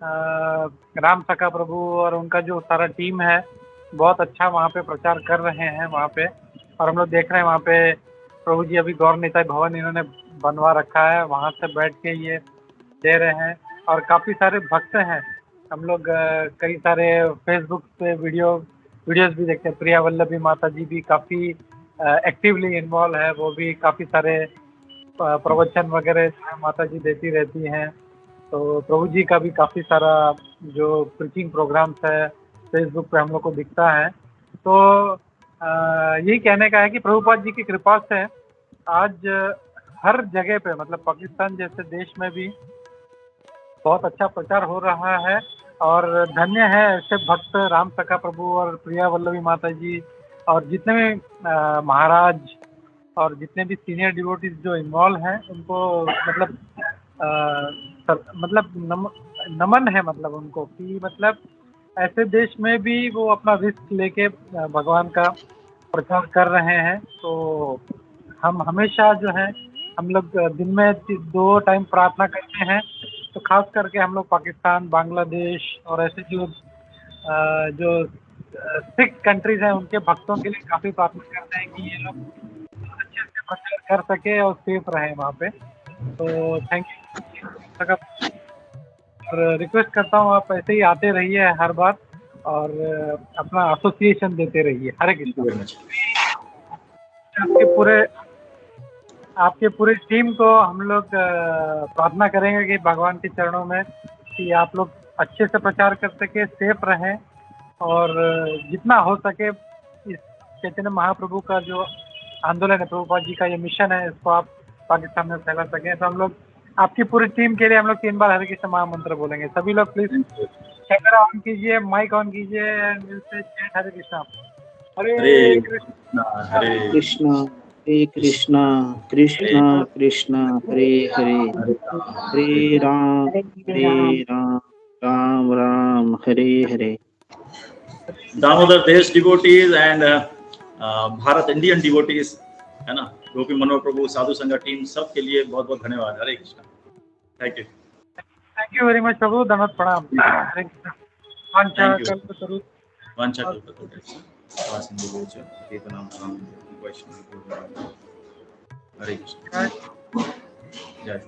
राम सखा प्रभु और उनका जो सारा टीम है बहुत अच्छा वहाँ पे प्रचार कर रहे हैं वहाँ पे। और हम लोग देख रहे हैं वहाँ पे प्रभु जी अभी गौर निताई भवन इन्होंने बनवा रखा है, वहाँ से बैठ के ये दे रहे हैं। और काफ़ी सारे भक्त हैं, हम लोग कई सारे फेसबुक पे वीडियोस भी देखते हैं। प्रिया वल्लभी माता जी भी काफ़ी एक्टिवली इन्वॉल्व है, वो भी काफ़ी सारे प्रवचन वगैरह माता जी देती रहती हैं। तो प्रभु जी का भी काफ़ी सारा जो प्रीचिंग प्रोग्राम्स है फेसबुक पे हम लोग को दिखता है। तो यही कहने का है कि प्रभुपाद जी की कृपा से आज हर जगह पे मतलब पाकिस्तान जैसे देश में भी बहुत अच्छा प्रचार हो रहा है। और धन्य है ऐसे भक्त राम सखा प्रभु और प्रिया वल्लभी माता जी और जितने भी महाराज और जितने भी सीनियर डिवोटीज जो इन्वॉल्व हैं उनको मतलब नमन है मतलब उनको कि मतलब ऐसे देश में भी वो अपना रिस्क लेके भगवान का प्रचार कर रहे हैं। तो हम हमेशा जो है हम लोग दिन में 2 टाइम प्रार्थना करते हैं। तो खास करके हम लोग पाकिस्तान, बांग्लादेश और ऐसे जो सिख कंट्रीज हैं उनके भक्तों के लिए काफ़ी प्रार्थना करते हैं कि ये लोग अच्छे से प्रचार कर सके और सेफ रहे वहाँ पे। तो थैंक यू और रिक्वेस्ट करता हूँ आप ऐसे ही आते रहिए हर बार और अपना एसोसिएशन देते रहिए। हरे कृष्ण। Very much. आपके पूरे टीम को हम लोग प्रार्थना करेंगे कि भगवान के चरणों में कि आप लोग अच्छे से प्रचार कर सके, सेफ रहें और जितना हो सके इस चैतन्य महाप्रभु का जो आंदोलन है, प्रभुपाद जी का ये मिशन है, इसको आप पाकिस्तान में फैला सकें। तो हम लोग आपकी पूरी टीम के लिए हम लोग 3 बार हरे कृष्ण महामंत्र बोलेंगे। सभी लोग प्लीज कैमरा ऑन कीजिए, माइक ऑन कीजिए एंड विल से चैंट हरे कृष्ण। हरे हरे कृष्ण हरे कृष्णा हरे कृष्णा कृष्णा कृष्णा हरे हरे हरे राम राम राम हरे हरे। दामोदर देश devotees and Bharat Indian devotees है ना, गोपी मनोहर प्रभु साधु संघ टीम सब के लिए बहुत बहुत धन्यवाद। हरे Krishna. Thank you very much प्रभु। धन्यवाद प्रणाम। हरे कृष्ण। वांछा Thank you. कल्पतरु वांछा कल्पतरुभ्यश्च कृपा सिन्धुभ्यश्च पतितानां वैष्णवेभ्यो नमः। हरे कृष्ण। जय जय